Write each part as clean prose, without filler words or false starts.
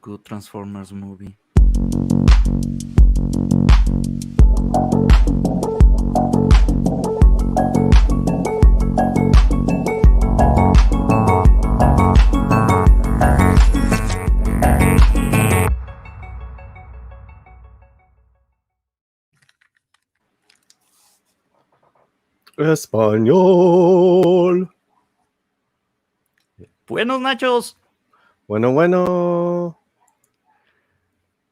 good Transformers movie. Español. Buenos nachos. Bueno.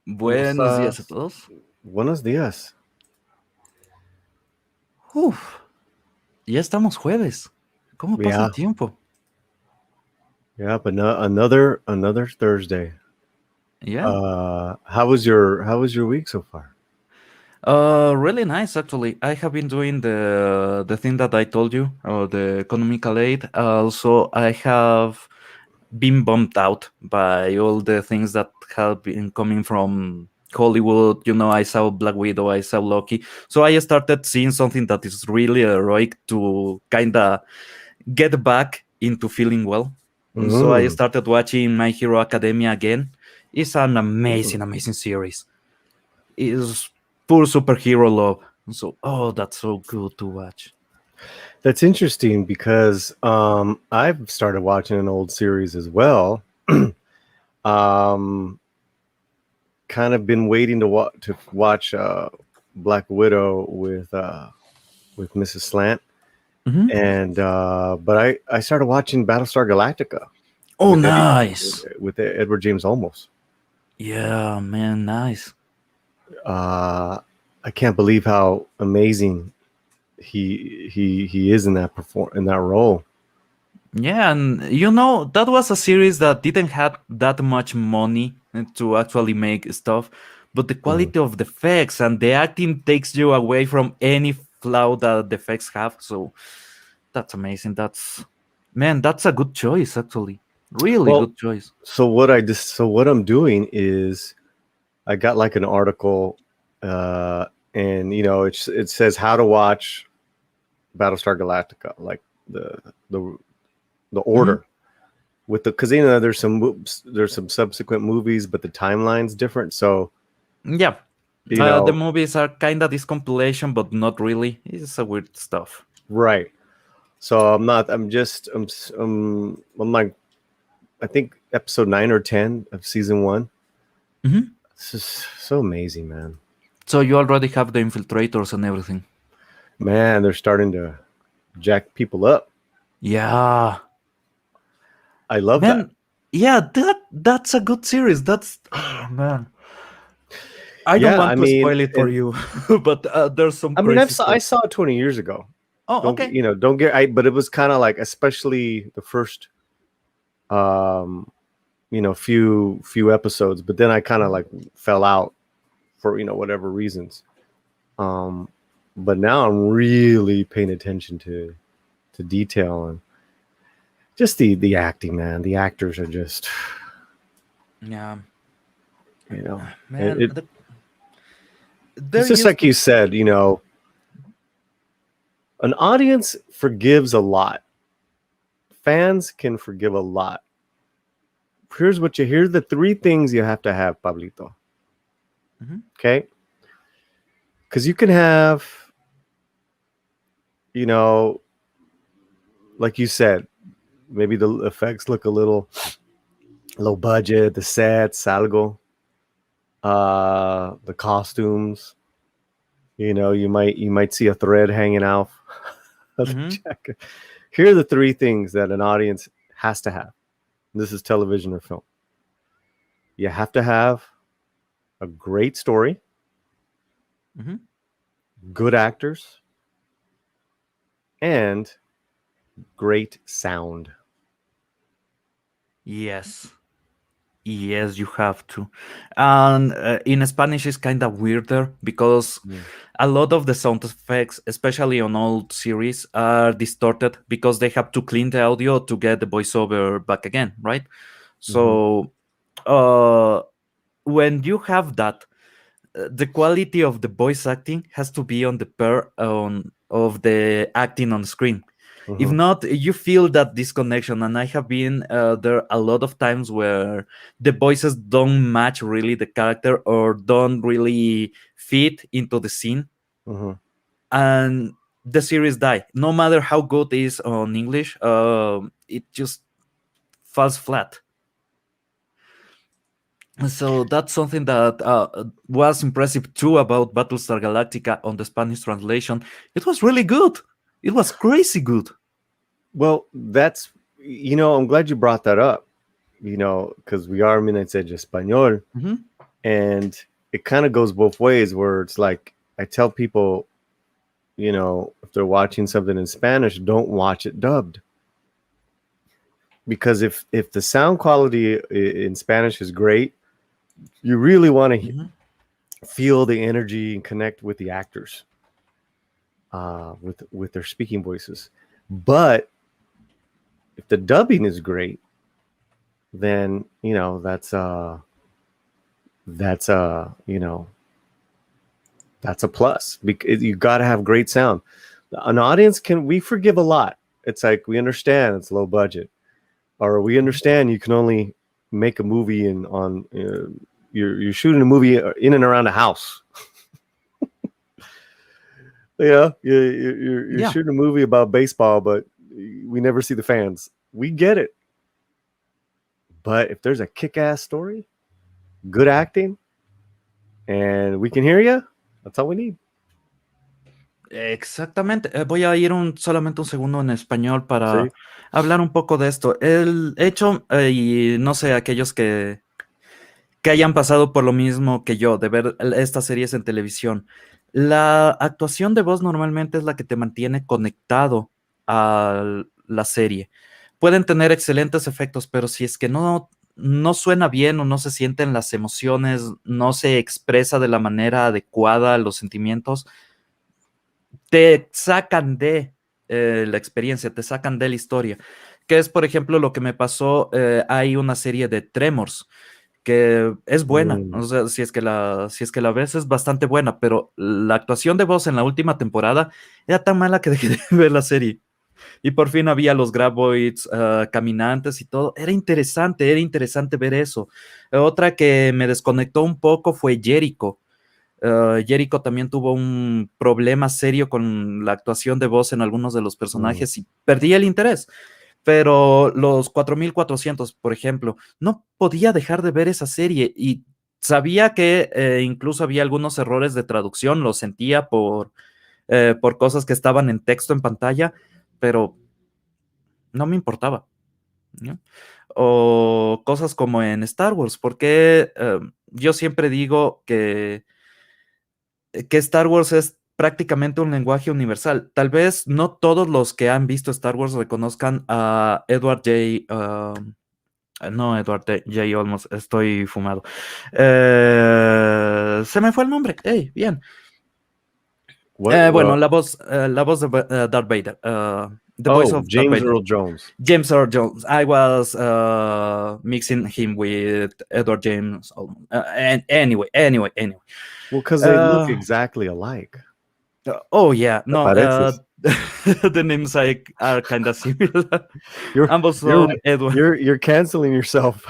Buenos días a todos. Buenos días. Ya estamos jueves. ¿Cómo pasa el tiempo? Yeah, but another Thursday. Yeah. How was your week so far? Really nice actually. I have been doing the thing that I told you, the economical aid. Also, I have been bummed out by all the things that have been coming from Hollywood. I saw Black Widow, I saw Loki. So I started seeing something that is really heroic to kind of get back into feeling well. So I started watching My Hero Academia again. It's an amazing series. It's pure superhero love. So, that's so good to watch. That's interesting because I've started watching an old series as well. Kind of been waiting to watch Black Widow with Mrs. Slant. Mm-hmm. And but I started watching Battlestar Galactica. Oh, nice. With Edward James Olmos. Yeah, man, nice. I can't believe how amazing he is in that role. Yeah, and that was a series that didn't have that much money to actually make stuff, but the quality of the effects and the acting takes you away from any flaw that the effects have. So that's amazing. That's a good choice actually. Really good choice. So what I'm doing is I got like an article and it says how to watch Battlestar Galactica, like the order with because there's some subsequent movies, but the timeline's different. So yeah, the movies are kind of this compilation, but not really. It's a weird stuff. Right. So I'm like, I think episode 9 or 10 of season 1. Mm-hmm. This is so amazing, man. So you already have the infiltrators and everything. Man, they're starting to jack people up. Yeah. I love that. Yeah, that's a good series. Man. I don't want to spoil it for you, but there's some. I saw it 20 years ago. Oh, okay. But it was kind of like, especially the first, few episodes. But then I kind of like fell out for whatever reasons. But now I'm really paying attention to detail and just the acting, man. The actors are just, man. It's just like you said, an audience forgives a lot. Fans can forgive a lot. Here's the 3 things you have to have, Pablito. Mm-hmm. Okay? Because you can have, like you said, maybe the effects look a little low budget, the sets, algo, the costumes. You might see a thread hanging out of the jacket. Here are the 3 things that an audience has to have. This is television or film. You have to have a great story, good actors, and great sound. Yes, you have to. And in Spanish, it's kind of weirder because a lot of the sound effects, especially on old series, are distorted because they have to clean the audio to get the voiceover back again, right? So when you have that, the quality of the voice acting has to be on the pair of the acting on screen. If not, you feel that disconnection. And I have been there a lot of times where the voices don't match really the character or don't really fit into the scene. And the series die. No matter how good it is on English, it just falls flat. So that's something that was impressive too about Battlestar Galactica on the Spanish translation. It was really good. It was crazy good. Well, that's, I'm glad you brought that up, because we are Minutes Edge Español. And it kind of goes both ways, where it's like, I tell people, if they're watching something in Spanish, don't watch it dubbed. Because if the sound quality in Spanish is great, you really want to feel the energy and connect with the actors, with their speaking voices. But if the dubbing is great, then that's a plus, because you got to have great sound. An audience we forgive a lot. It's like, we understand it's low budget, or we understand you can only make a movie you're shooting a movie in and around a house. You're shooting a movie about baseball, but we never see the fans. We get it. But if there's a kick-ass story, good acting, and we can hear you, that's all we need. Exactamente. Voy a ir solamente un segundo en español para hablar un poco de esto. El hecho, y no sé, aquellos que hayan pasado por lo mismo que yo, de ver estas series en televisión, la actuación de voz normalmente es la que te mantiene conectado a la serie. Pueden tener excelentes efectos, pero si es que no suena bien o no se sienten las emociones, no se expresa de la manera adecuada los sentimientos, te sacan de la experiencia, te sacan de la historia. Que es, por ejemplo, lo que me pasó. Hay una serie de Tremors que es buena, o sea, si es que la ves, es bastante buena, pero la actuación de voz en la última temporada era tan mala que dejé de ver la serie. Y por fin había los graboids caminantes y todo. Era interesante ver eso. Otra que me desconectó un poco fue Jericho. Jericho también tuvo un problema serio con la actuación de voz en algunos de los personajes y perdí el interés. Pero los 4400, por ejemplo, no podía dejar de ver esa serie y sabía que incluso había algunos errores de traducción, lo sentía por cosas que estaban en texto en pantalla, pero no me importaba, ¿no? O cosas como en Star Wars, porque yo siempre digo que Star Wars es prácticamente un lenguaje universal. Tal vez no todos los que han visto Star Wars reconozcan a Edward J. No, Edward J. Olmos, estoy fumado. Se me fue el nombre. Hey, bien. Bueno, la voz de Darth Vader. The voice of James Earl Jones. James Earl Jones. I was mixing him with Edward James. And anyway. Well, because they look exactly alike. Oh yeah, no. The names are kind of similar. You're canceling yourself.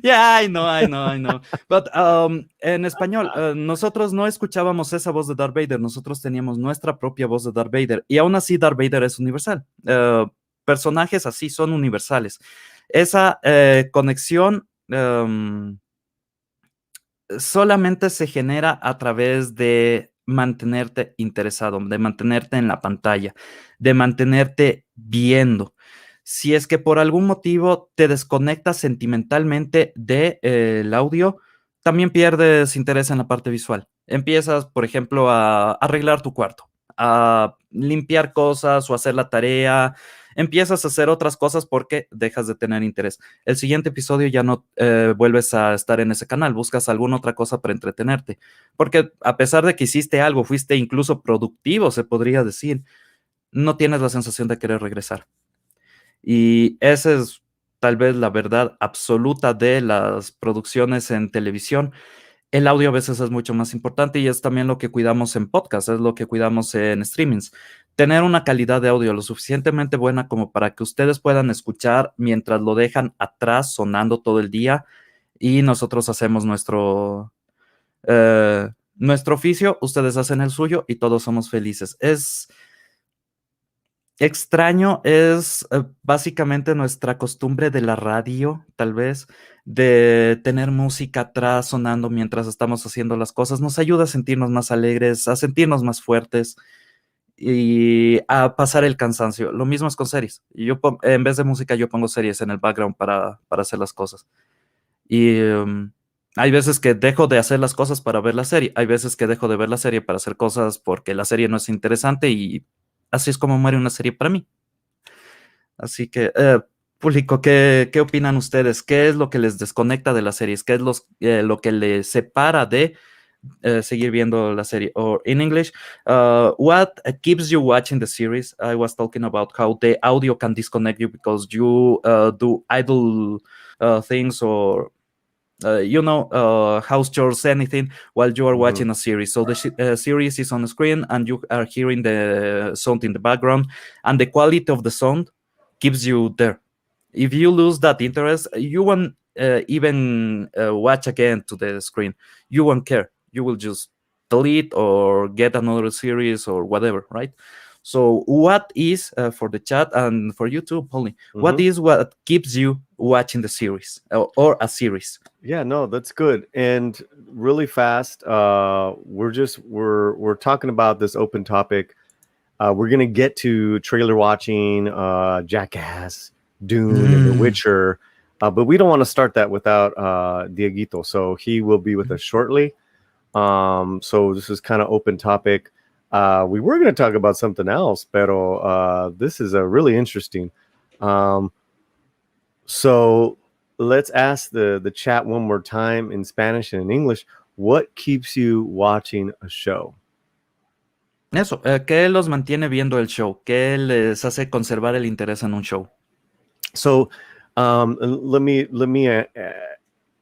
Yeah, I know. But en español, nosotros no escuchábamos esa voz de Darth Vader, nosotros teníamos nuestra propia voz de Darth Vader, y aún así Darth Vader es universal. Personajes así son universales. Esa conexión solamente se genera a través de mantenerte interesado, de mantenerte en la pantalla, de mantenerte viendo. Si es que por algún motivo te desconectas sentimentalmente del audio, también pierdes interés en la parte visual. Empiezas, por ejemplo, a arreglar tu cuarto, a limpiar cosas o hacer la tarea. Empiezas a hacer otras cosas porque dejas de tener interés. El siguiente episodio ya no vuelves a estar en ese canal, buscas alguna otra cosa para entretenerte. Porque a pesar de que hiciste algo, fuiste incluso productivo, se podría decir, no tienes la sensación de querer regresar. Y esa es tal vez la verdad absoluta de las producciones en televisión. El audio a veces es mucho más importante y es también lo que cuidamos en podcast, es lo que cuidamos en streamings. tener una calidad de audio lo suficientemente buena como para que ustedes puedan escuchar mientras lo dejan atrás sonando todo el día y nosotros hacemos nuestro oficio, ustedes hacen el suyo y todos somos felices. Es extraño, es básicamente nuestra costumbre de la radio, tal vez, de tener música atrás sonando mientras estamos haciendo las cosas. Nos ayuda a sentirnos más alegres, a sentirnos más fuertes y a pasar el cansancio. Lo mismo es con series. En vez de música, yo pongo series en el background para hacer las cosas. Y hay veces que dejo de hacer las cosas para ver la serie. Hay veces que dejo de ver la serie para hacer cosas porque la serie no es interesante y así es como muere una serie para mí. Así que, público, ¿qué opinan ustedes? ¿Qué es lo que les desconecta de las series? ¿Qué es lo que les separa de seguir viendo la serie? Or in English, what keeps you watching the series? I was talking about how the audio can disconnect you because you do idle things or house chores, anything, while you are Mhm. watching a series. So the series is on the screen and you are hearing the sound in the background, and the quality of the sound keeps you there. If you lose that interest, you won't even watch again to the screen. You won't care. You will just delete or get another series or whatever, right? So, what is for the chat and for you too, Paulie? What Mhm. is what keeps you watching the series or a series? Yeah, no, that's good. And really fast, we're talking about this open topic. We're gonna get to trailer watching, Jackass, Dune, and The Mm. Witcher, but we don't want to start that without Dieguito. So he will be with us shortly. So this is kind of open topic. We were going to talk about something else, pero this is a really interesting. So let's ask the chat one more time in Spanish and in English. What keeps you watching a show? Eso, ¿qué los mantiene viendo el show? ¿Qué les hace conservar el interés en un show? So let me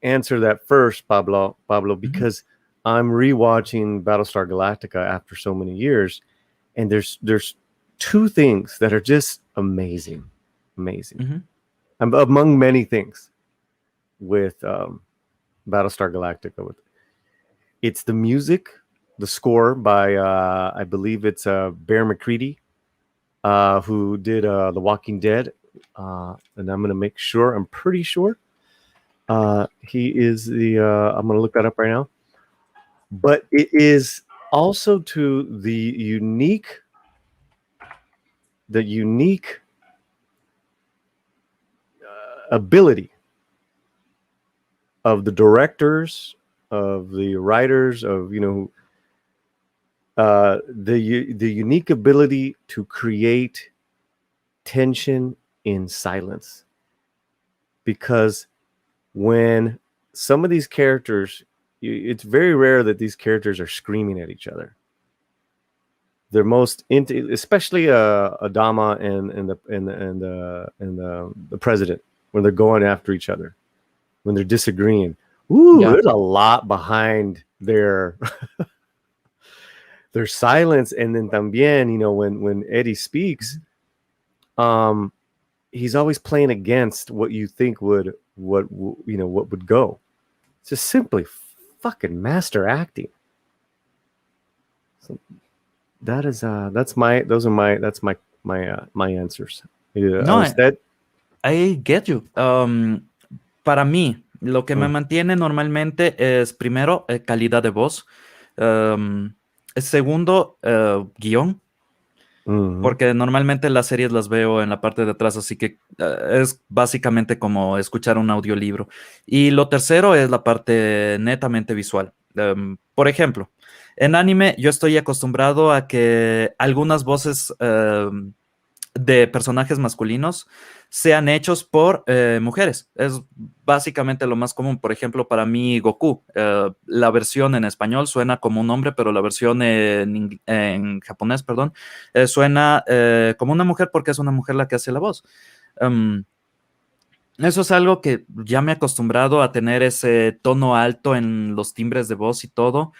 answer that first, Pablo, because I'm rewatching Battlestar Galactica after so many years, and there's two things that are just amazing, among many things with Battlestar Galactica. It's the music, the score by I believe it's Bear McCready, who did The Walking Dead, and I'm gonna make sure. I'm pretty sure he is the. I'm gonna look that up right now. But it is also to the unique ability of the directors, of the writers, of the unique ability to create tension in silence. Because when some of these characters, it's very rare that these characters are screaming at each other. They're most into, especially Adama and the president, when they're going after each other, when they're disagreeing. Yeah. There's a lot behind their their silence. And then también, when Eddie speaks, he's always playing against what you think what would go. It's just simply fucking master acting. So that's my answers. No, Usted? I get you. Para mí, lo que me mantiene normalmente es primero calidad de voz. Segundo, guión. Porque normalmente las series las veo en la parte de atrás, así que es básicamente como escuchar un audiolibro. Y lo tercero es la parte netamente visual. Por ejemplo, en anime yo estoy acostumbrado a que algunas voces de personajes masculinos sean hechos por mujeres. Es básicamente lo más común. Por ejemplo, para mí Goku, la versión en español suena como un hombre, pero la versión en japonés, perdón, suena como una mujer porque es una mujer la que hace la voz. Eso es algo que ya me he acostumbrado a tener ese tono alto en los timbres de voz y todo.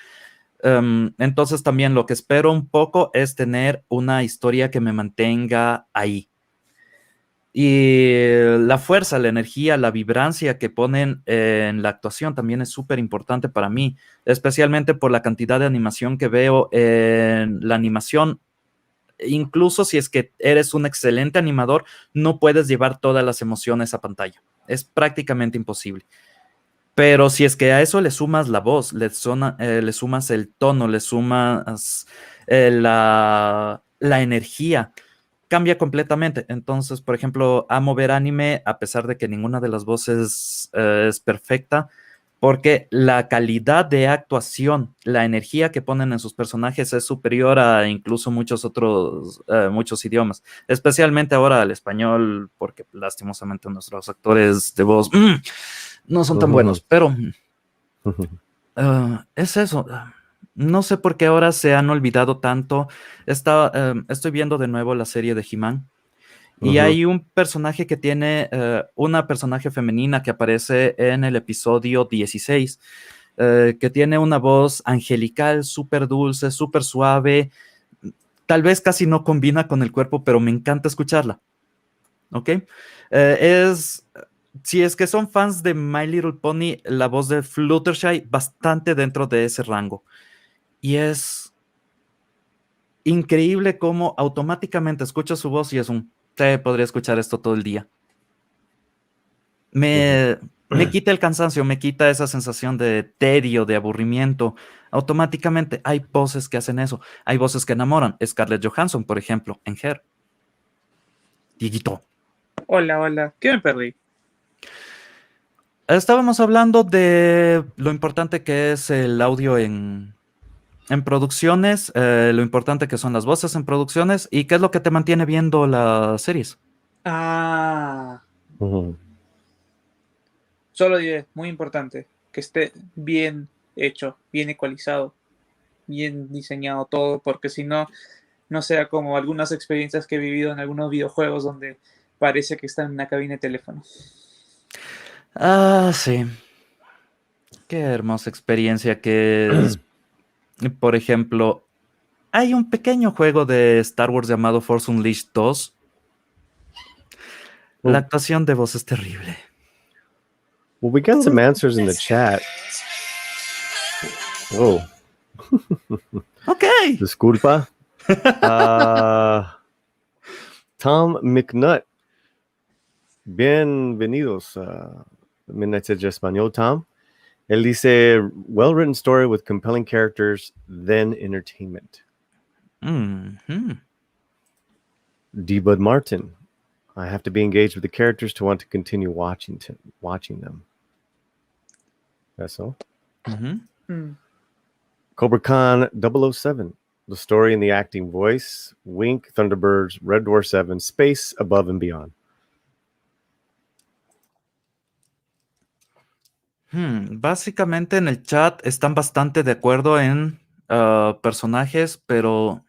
Entonces también lo que espero un poco es tener una historia que me mantenga ahí. Y la fuerza, la energía, la vibrancia que ponen en la actuación también es súper importante para mí, especialmente por la cantidad de animación que veo en la animación. Incluso si es que eres un excelente animador, no puedes llevar todas las emociones a pantalla. Es prácticamente imposible. Pero si es que a eso le sumas la voz, le sumas el tono, le sumas la energía, cambia completamente. Entonces, por ejemplo, amo ver anime a pesar de que ninguna de las voces es perfecta, porque la calidad de actuación, la energía que ponen en sus personajes es superior a incluso muchos idiomas, especialmente ahora al español, porque lastimosamente nuestros actores de voz no son tan buenos, pero es eso. No sé por qué ahora se han olvidado tanto. Estoy viendo de nuevo la serie de He-Man. Y hay un personaje que tiene, una personaje femenina que aparece en el episodio 16, que tiene una voz angelical, súper dulce, súper suave. Tal vez casi no combina con el cuerpo, pero me encanta escucharla. ¿Ok? Si es que son fans de My Little Pony, la voz de Fluttershy bastante dentro de ese rango. Y es increíble cómo automáticamente escucho su voz y podría escuchar esto todo el día. Me quita el cansancio, me quita esa sensación de tedio, de aburrimiento. Automáticamente hay voces que hacen eso. Hay voces que enamoran. Scarlett Johansson, por ejemplo, en Her. Dieguito. Hola, ¿qué me perdí? Estábamos hablando de lo importante que es el audio en producciones, lo importante que son las voces en producciones y qué es lo que te mantiene viendo las series. Solo diré, muy importante, que esté bien hecho, bien ecualizado, bien diseñado todo, porque si no, no sea como algunas experiencias que he vivido en algunos videojuegos donde parece que está en una cabina de teléfono. Sí. Qué hermosa experiencia que es. Por ejemplo, hay un pequeño juego de Star Wars llamado Force Unleashed 2. La actuación de voz es terrible. Well, we got some answers in the chat. Oh. Ok. Disculpa. Tom McNutt. Bienvenidos. Midnight Edge Español, Tom. Él dice, well-written story with compelling characters, then entertainment. D. Bud Martin. I have to be engaged with the characters to want to continue watching them. That's all. Cobra Khan 007. The story and the acting voice. Wink, Thunderbirds, Red Dwarf 7, Space, Above and Beyond. Básicamente en el chat están bastante de acuerdo en personajes, pero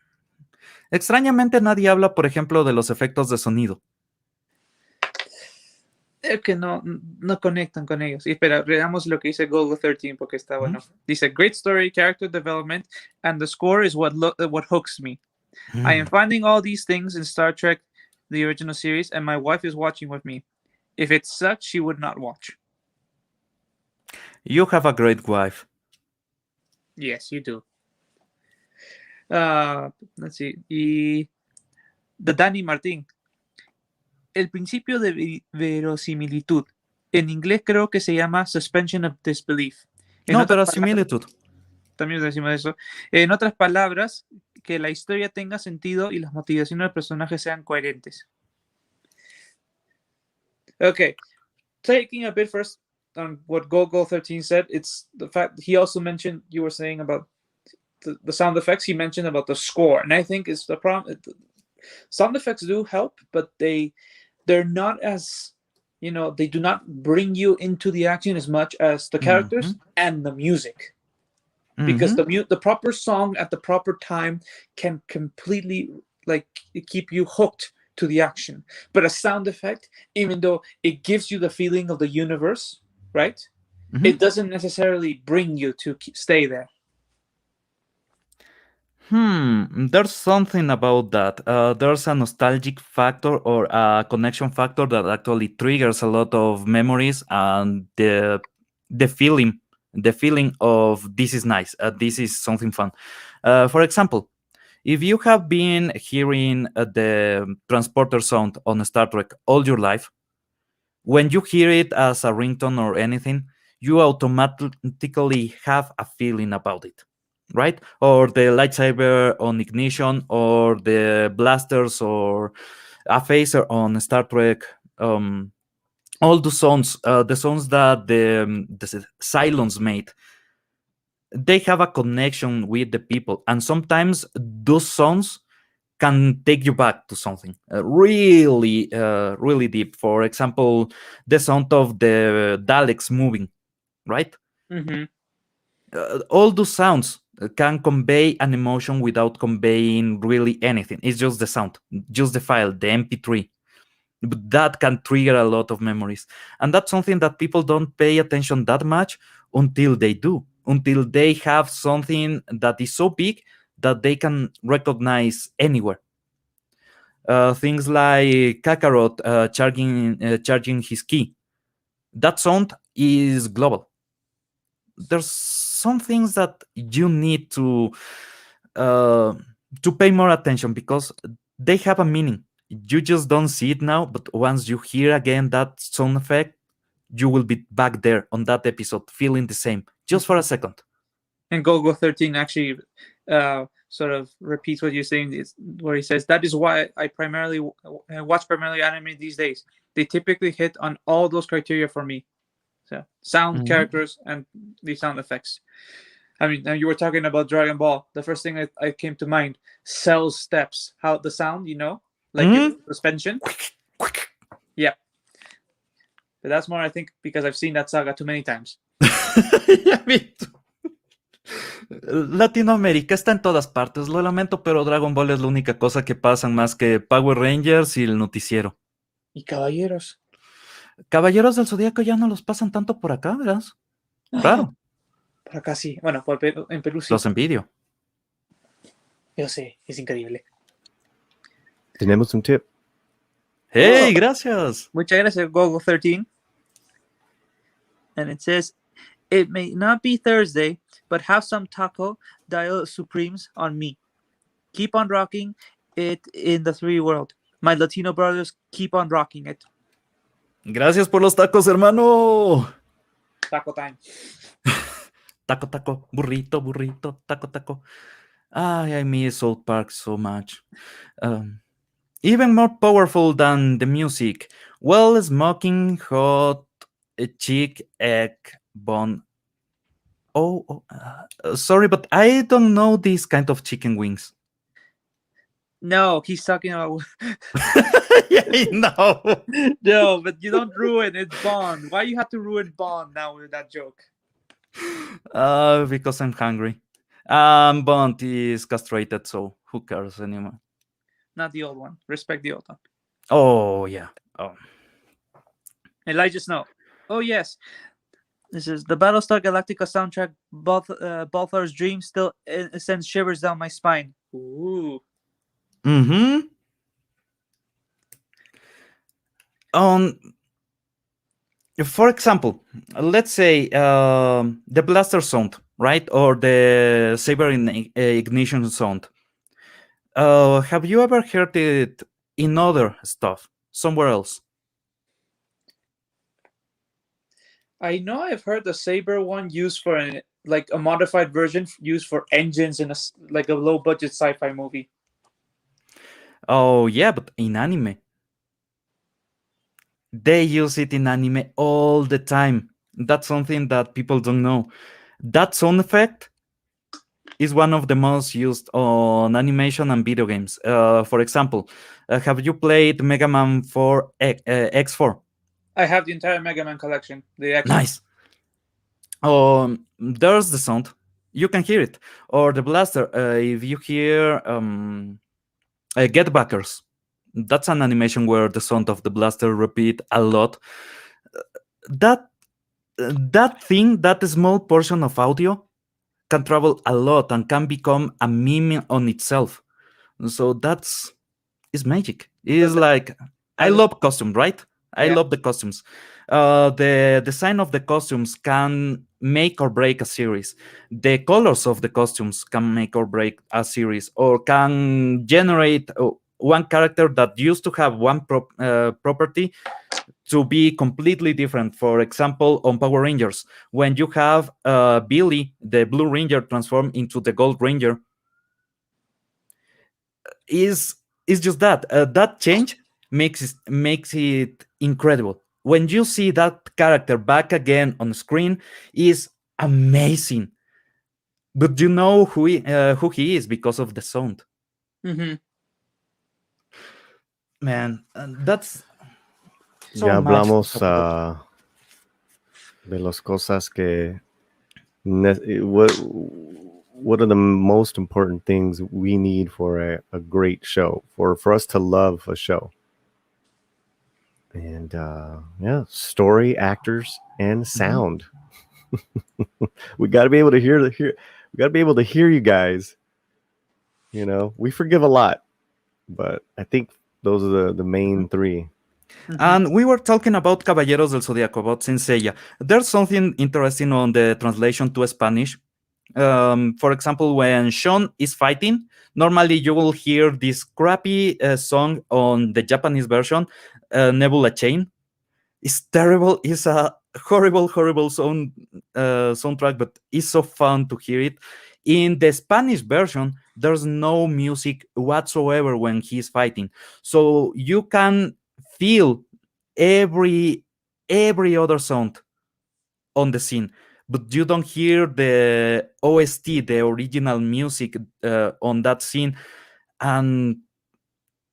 extrañamente nadie habla, por ejemplo, de los efectos de sonido. Es que no conectan con ellos. Y espera, veamos lo que dice Google 13 porque está bueno. Dice, great story, character development, and the score is what hooks me. I am finding all these things in Star Trek, the original series, and my wife is watching with me. If it sucked, she would not watch. You have a great wife. Yes, you do. Let's see. Y de Dani Martín. El principio de verosimilitud. En inglés creo que se llama suspension of disbelief. No, pero similitud. También decimos eso. En otras palabras, que la historia tenga sentido y las motivaciones del personaje sean coherentes. Okay. Taking a bit first on what Google 13 said, it's the fact he also mentioned, you were saying about the sound effects, he mentioned about the score. And I think it's the problem. Sound effects do help, but they're not as, they do not bring you into the action as much as the characters and the music. Because the proper song at the proper time can completely keep you hooked to the action. But a sound effect, even though it gives you the feeling of the universe, right? It doesn't necessarily bring you to stay there. There's something about that. There's a nostalgic factor or a connection factor that actually triggers a lot of memories, and the feeling, the feeling of this is nice. This is something fun. For example, if you have been hearing the transporter sound on Star Trek all your life, when you hear it as a ringtone or anything, you automatically have a feeling about it, right? Or the lightsaber on Ignition, or the blasters, or a phaser on Star Trek. All the sounds that the Cylons made, they have a connection with the people, and sometimes those sounds can take you back to something really deep. For example, the sound of the Daleks moving, right? Mm-hmm. All those sounds can convey an emotion without conveying really anything. It's just the sound, just the file, the MP3. But that can trigger a lot of memories. And that's something that people don't pay attention that much until they do, until they have something that is so big that they can recognize anywhere. Things like Kakarot charging his key. That sound is global. There's some things that you need to pay more attention, because they have a meaning. You just don't see it now, but once you hear again that sound effect, you will be back there on that episode feeling the same just for a second. And Gogo 13 actually sort of repeats what you're saying, where he says, that is why I primarily watch primarily anime these days. They typically hit on all those criteria for me. So sound, characters, and the sound effects. I mean, you were talking about Dragon Ball. The first thing I came to mind, Cell's steps. How the sound, like suspension. Yeah. But that's more, I think, because I've seen that saga too many times. Yeah, me too. Latinoamérica está en todas partes. Lo lamento, pero Dragon Ball es la única cosa que pasan más que Power Rangers y el noticiero. Y Caballeros. Caballeros del Zodíaco ya no los pasan tanto por acá, ¿verdad? Raro. Por acá sí. Bueno, en Perú sí. Los envidio. Yo sé, es increíble. Tenemos un tip. ¡Hey, gracias! Muchas gracias, Gogo 13. And it says, it may not be Thursday, but have some taco dial supremes on me. Keep on rocking it in the 3 world. My Latino brothers keep on rocking it. Gracias por los tacos, hermano. Taco time. Taco, taco, burrito, burrito, taco, taco. I miss South Park so much. Even more powerful than the music. Well, smoking hot chick egg bun. Sorry, but I don't know these kind of chicken wings. No, he's talking about. Yeah, I know. No, but you don't ruin it, Bond. Why you have to ruin Bond now with that joke? Because I'm hungry. Bond is castrated, so who cares anymore? Not the old one. Respect the old one. Oh, yeah. Oh. Elijah Snow. Oh, yes. This is the Battlestar Galactica soundtrack. Balthar's Dream still sends shivers down my spine. Ooh. Mm-hmm. For example, let's say the blaster sound, right? Or the saber ignition sound. Have you ever heard it in other stuff, somewhere else? I know I've heard the saber one used for a modified version used for engines in a low budget sci-fi movie. Oh yeah, but in anime. They use it in anime all the time. That's something that people don't know. That sound effect is one of the most used on animation and video games. For example, have you played Mega Man 4 X4? I have the entire Mega Man collection. Nice. There's the sound. You can hear it. Or the blaster. If you hear Get Backers, that's an animation where the sound of the blaster repeat a lot. That thing, that small portion of audio, can travel a lot and can become a meme on itself. So it's magic. It's like, I love costumes, right? I love the costumes. The design of the costumes can make or break a series. The colors of the costumes can make or break a series, or can generate one character that used to have one property to be completely different. For example, on Power Rangers, when you have Billy, the Blue Ranger, transform into the Gold Ranger, is just that that change makes it incredible. When you see that character back again on screen, is amazing. But you know who he is because of the sound. Mm-hmm. Man, that's so Ya much to hablamos talk about. de las cosas que what are the most important things we need for a great show, for us to love a show. And yeah, story, actors, and sound. We got to be able to hear we got to be able to hear you guys. You know, we forgive a lot, but I think those are the main three. And we were talking about Caballeros del Zodiaco, about Saint Seiya. There's something interesting on the translation to Spanish. For example, when Sean is fighting, normally you will hear this crappy song on the Japanese version, Nebula Chain. It's terrible. It's a horrible soundtrack, but it's so fun to hear it. In the Spanish version, there's no music whatsoever when he's fighting, so you can feel every other sound on the scene, but you don't hear the OST, the original music on that scene, and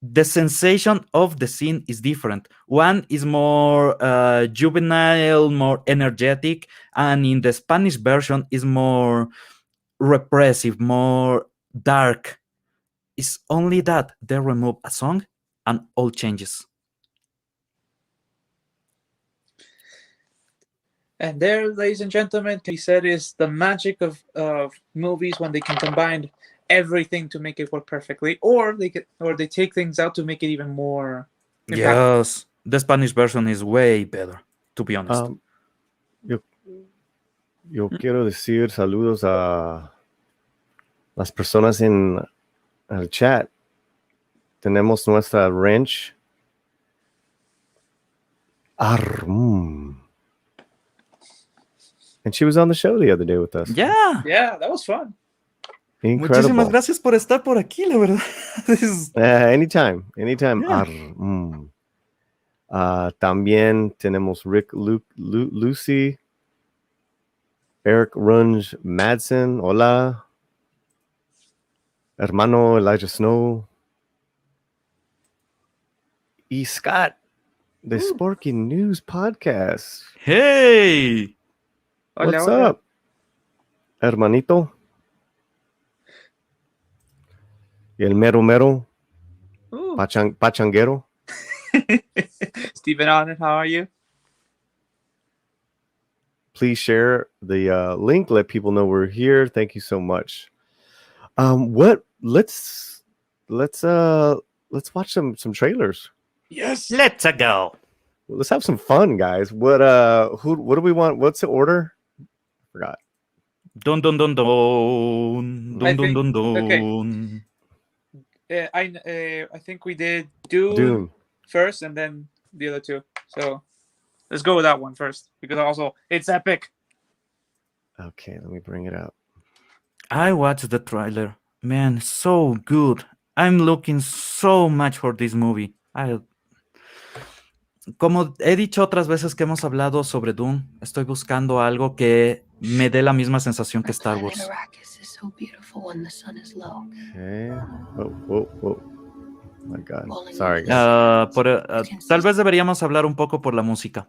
the sensation of the scene is different. One is more juvenile, more energetic, and in the Spanish version is more repressive, more dark. It's only that they remove a song and all changes. And there, ladies and gentlemen, can be said is the magic of movies when they can combine everything to make it work perfectly, or they take things out to make it even more impactful. Yes, the Spanish version is way better, to be honest. Yo quiero decir saludos a las personas en el chat. Tenemos nuestra wrench. And she was on the show the other day with us. Yeah, that was fun. Incredible. Muchísimas gracias por estar por aquí, la verdad. Anytime. Yeah. También tenemos Rick, Lucy, Eric Runge Madsen, hola. Hermano Elijah Snow. Y Scott, the Sporky News Podcast. Hey! What's up, hermanito? Y el mero, pachanguero. Stephen Allen, how are you? Please share the link. Let people know we're here. Thank you so much. Let's watch some trailers. Yes. Let's go. Let's have some fun, guys. What do we want? What's the order? Forgot. Dun dun dun dun dun dun dun dun. Okay. I think we did Dune first, and then the other two. So let's go with that one first, because also it's epic. Okay, let me bring it up. I watched the trailer. Man, so good. I'm looking so much for this movie. Como he dicho otras veces que hemos hablado sobre Dune, estoy buscando algo que me dé la misma sensación que Star Wars. Okay. Whoa. My God. Sorry, guys. Tal vez deberíamos hablar un poco por la música.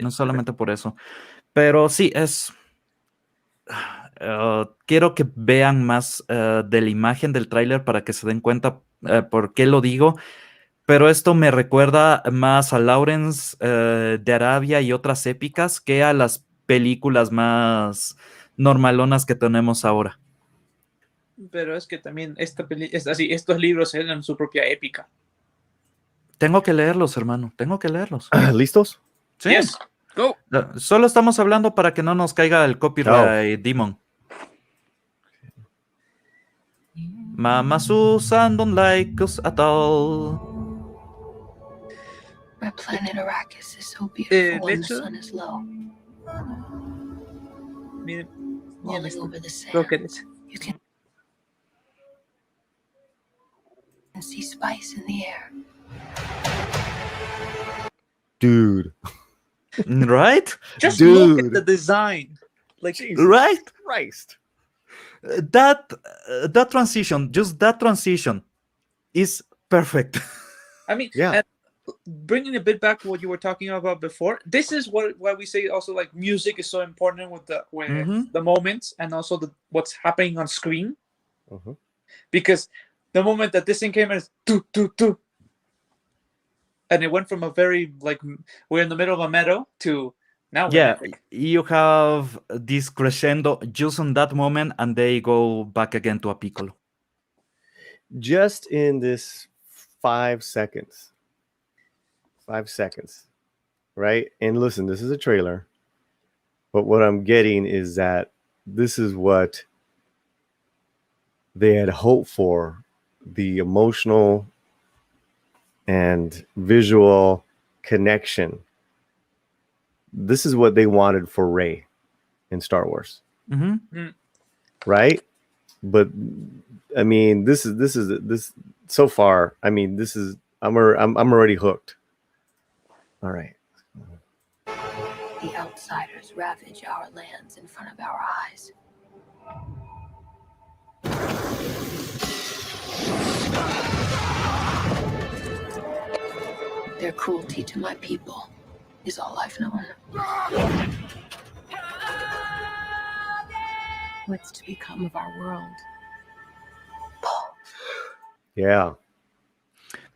No solamente por eso. Pero sí, quiero que vean más de la imagen del tráiler para que se den cuenta por qué lo digo. Pero esto me recuerda más a Lawrence de Arabia y otras épicas que a las películas más normalonas que tenemos ahora. Pero es que también es así, estos libros eran su propia épica. Tengo que leerlos, hermano. Tengo que leerlos. ¿Listos? Sí. Yes, go. Solo estamos hablando para que no nos caiga el copyright demon. Mama Susan don't like us at all. My planet Arrakis is so beautiful when the hecho- sun is low. Miren, Rolling over the sand, look at it. you can see spice in the air. Dude. Right? Just look at Dude. the design. Like, Jesus Right? Christ. That transition, just that transition is perfect. I mean, Yeah. and bringing a bit back to what you were talking about before, this is why we say also like music is so important with Mhm. the moments and also what's happening on screen, Mhm. because the moment that this thing came in is do do do, and it went from a very like we're in the middle of a meadow to now we're Yeah, epic. you have this crescendo just on that moment, and they go back again to a piccolo. Just in this 5 seconds. 5 seconds. Right? And listen, this is a trailer. But what I'm getting is that this is what they had hoped for, the emotional and visual connection. This is what they wanted for Rey in Star Wars, Mhm. right? But I mean, this so far. I mean, this is I'm already hooked. All right. The outsiders ravage our lands in front of our eyes. Their cruelty to my people is all I've known. What's to become of our world? Yeah.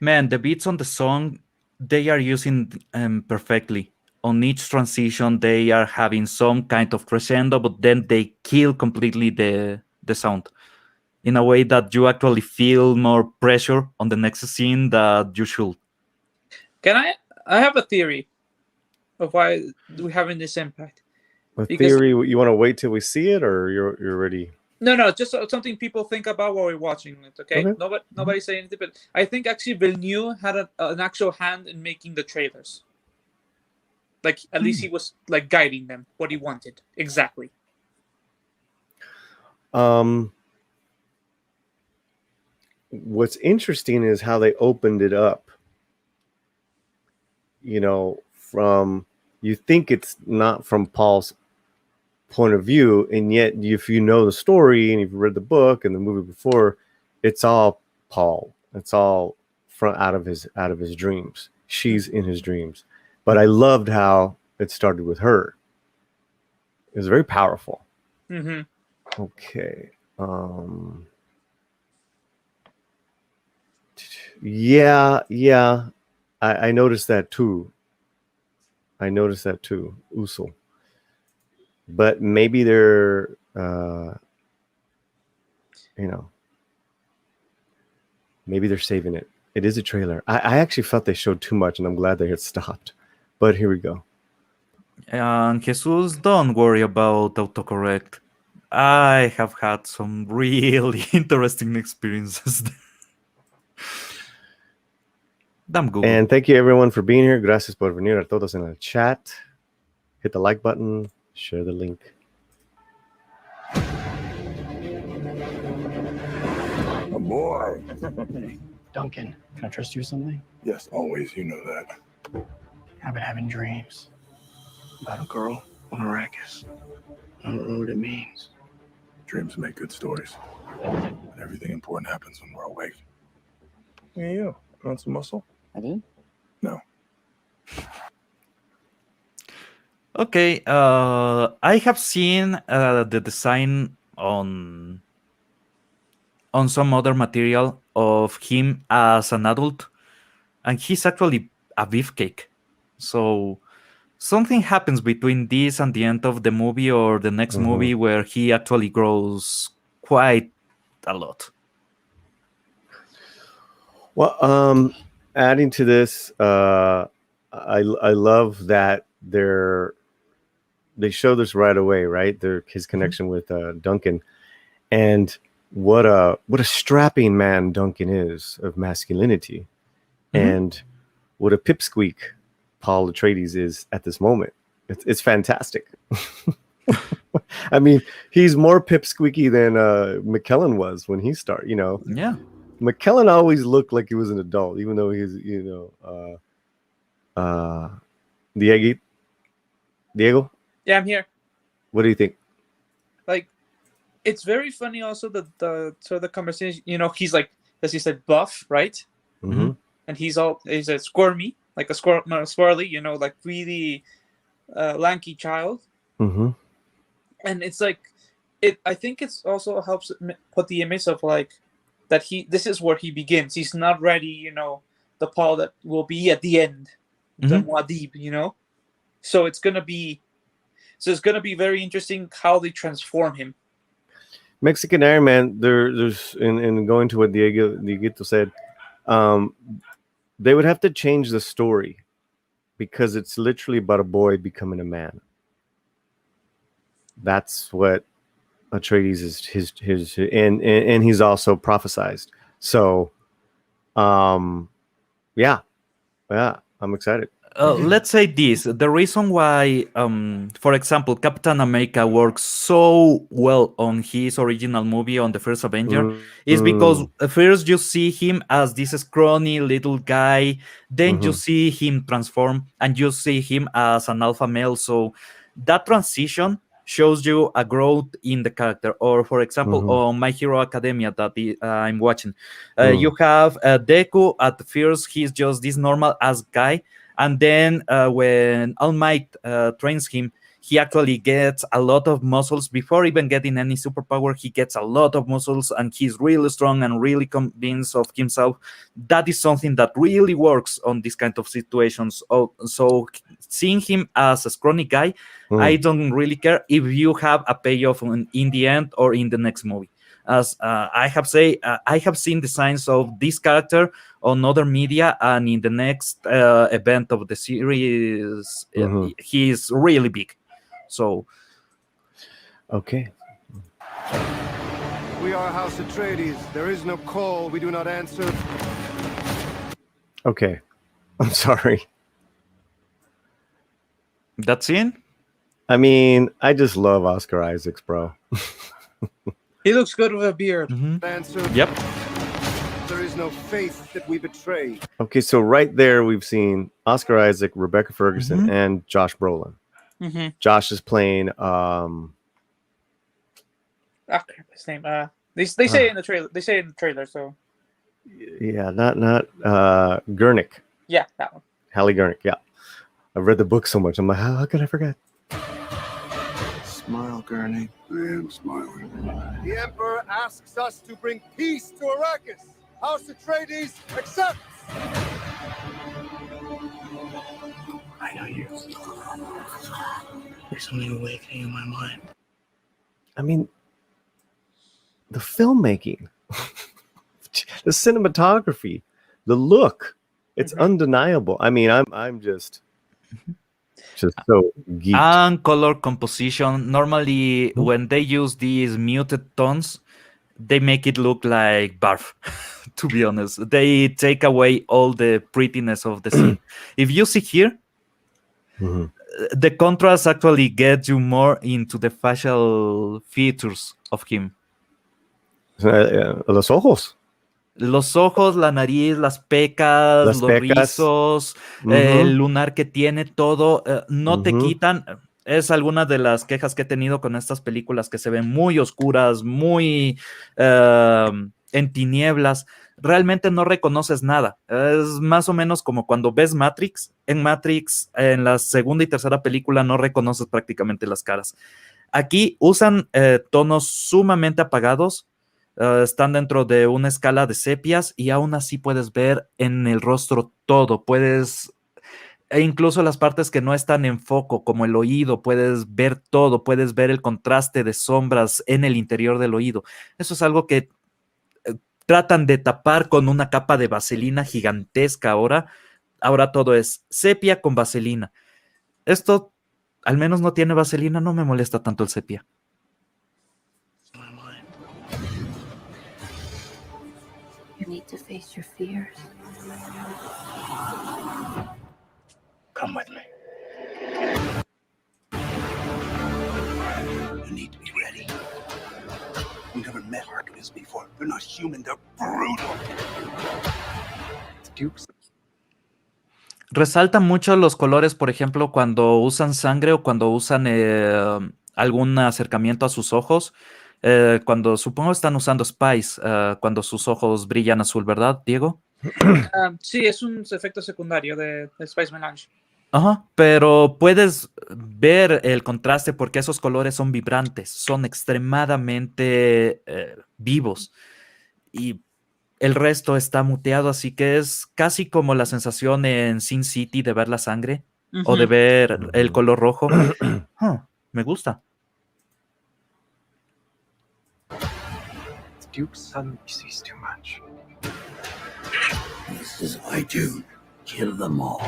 Man, the beats on the song, they are using perfectly. On each transition, they are having some kind of crescendo, but then they kill completely the sound in a way that you actually feel more pressure on the next scene that you should. I have a theory of why we're having this impact. A Because- theory. You want to wait till we see it, or you're ready? No, just something people think about while we're watching it. Okay, Okay. nobody say anything, but I think actually Villeneuve had an actual hand in making the trailers. Like at least he was like guiding them what he wanted exactly. What's interesting is how they opened it up. You know, from you think it's not from Paul's point of view, and yet if you know the story and you've read the book and the movie before, it's all Paul. It's all out of his dreams. She's in his dreams. But I loved how it started with her. It was very powerful. Mm-hmm. Okay. Yeah. I noticed that too. Uso. But maybe they're, maybe they're saving it. It is a trailer. I actually felt they showed too much, and I'm glad they had stopped. But here we go. And Jesus, don't worry about autocorrect. I have had some really interesting experiences there. Damn Google. And thank you everyone for being here. Gracias por venir a todos en el chat. Hit the like button. Share the link. A boy. Duncan, can I trust you with something? Yes, always. You know that. I've been having dreams about a girl on Arrakis. I don't know what it means. Dreams make good stories. And everything important happens when we're awake. Hey, you want some muscle? I did? No. Okay, I have seen the design on some other material of him as an adult, and he's actually a beefcake. So something happens between this and the end of the movie or the next movie where he actually grows quite a lot. Well, adding to this, I love that they show this right away, right? His connection with Duncan, and what a strapping man Duncan is of masculinity, and what a pipsqueak Paul Atreides is at this moment. It's fantastic. I mean, he's more pipsqueaky than McKellen was when he started. Yeah. McKellen always looked like he was an adult, even though he's, Diego? Yeah, I'm here. What do you think? Like, it's very funny also the conversation, he's like, as you said, buff, right? Mm-hmm. And he's a squirmy, like a squirrely, like really lanky child. Mm-hmm. And it's like, I think it's also helps put the image of like, that this is where he begins. He's not ready, the Paul that will be at the end, the Muad'Dib, So it's gonna be very interesting how they transform him. Mexican Iron Man, there's in going to what Dieguito said, they would have to change the story because it's literally about a boy becoming a man. That's what Atreides is his and he's also prophesized. So yeah, I'm excited. Let's say this. The reason why, for example, Captain America works so well on his original movie, on the first Avenger, is because first you see him as this scrawny little guy, then you see him transform, and you see him as an alpha male. So that transition shows you a growth in the character. Or, for example, on My Hero Academia that I'm watching, you have Deku. At first, he's just this normal ass guy. And then when All Might trains him, he actually gets a lot of muscles. Before even getting any superpower, he gets a lot of muscles, and he's really strong and really convinced of himself. That is something that really works on this kind of situations. So seeing him as a scrawny guy, I don't really care if you have a payoff in the end or in the next movie. As I have seen the signs of this character on other media, and in the next event of the series, he is really big. So, okay. We are House Atreides. There is no call we do not answer. Okay, I'm sorry. That's it? I mean, I just love Oscar Isaacs, bro. He looks good with a beard. Answer. Yep. There is no faith that we betray. Okay, so right there we've seen Oscar Isaac, Rebecca Ferguson, and Josh Brolin. Josh is playing his name. They say it in the trailer. They say it in the trailer. So yeah, not Gurnick. Yeah, that one. Halle Gurnick. Yeah, I've read the book so much. I'm like, how could I forget? Smile, Gurney. I am smiling. The Emperor asks us to bring peace to Arrakis. House Atreides accepts. I know you. There's something awakening in my mind. I mean, the filmmaking, the cinematography, the look, it's undeniable. I mean, I'm just so geeked. And color composition. Normally, when they use these muted tones, they make it look like barf. To be honest, they take away all the prettiness of the scene. If you see here, the contrast actually gets you more into the facial features of him. Los ojos. Los ojos, la nariz, las pecas, los rizos, el lunar que tiene, todo, no te quitan. Es alguna de las quejas que he tenido con estas películas, que se ven muy oscuras, muy en tinieblas. Realmente no reconoces nada. Es más o menos como cuando ves Matrix. En Matrix, en la segunda y tercera película, no reconoces prácticamente las caras. Aquí usan tonos sumamente apagados. Están dentro de una escala de sepias y aún así puedes ver en el rostro todo. E incluso las partes que no están en foco, como el oído, puedes ver todo, puedes ver el contraste de sombras en el interior del oído. Eso es algo que tratan de tapar con una capa de vaselina gigantesca ahora. Ahora todo es sepia con vaselina. Esto al menos no tiene vaselina, no me molesta tanto el sepia. You need to face your fears. Come with me. You need to be ready. We've never met Harkness before. They're not human, they're brutal. Dukes. Resaltan mucho los colores, por ejemplo, cuando usan sangre o cuando usan algún acercamiento a sus ojos. Cuando supongo están usando Spice, cuando sus ojos brillan azul, ¿verdad, Diego? Sí, es un efecto secundario de Spice Melange. Ajá, pero puedes ver el contraste porque esos colores son vibrantes, son extremadamente vivos y el resto está muteado, así que es casi como la sensación en Sin City de ver la sangre o de ver el color rojo. Me gusta. Duke's son sees too much. This is why Dune killed them all.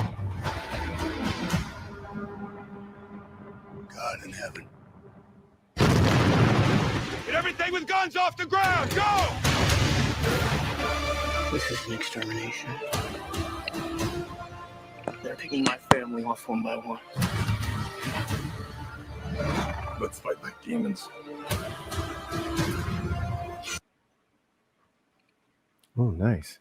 God in heaven. Get everything with guns off the ground! Go! This is an extermination. They're picking my family off one by one. Let's fight like demons. Oh, nice.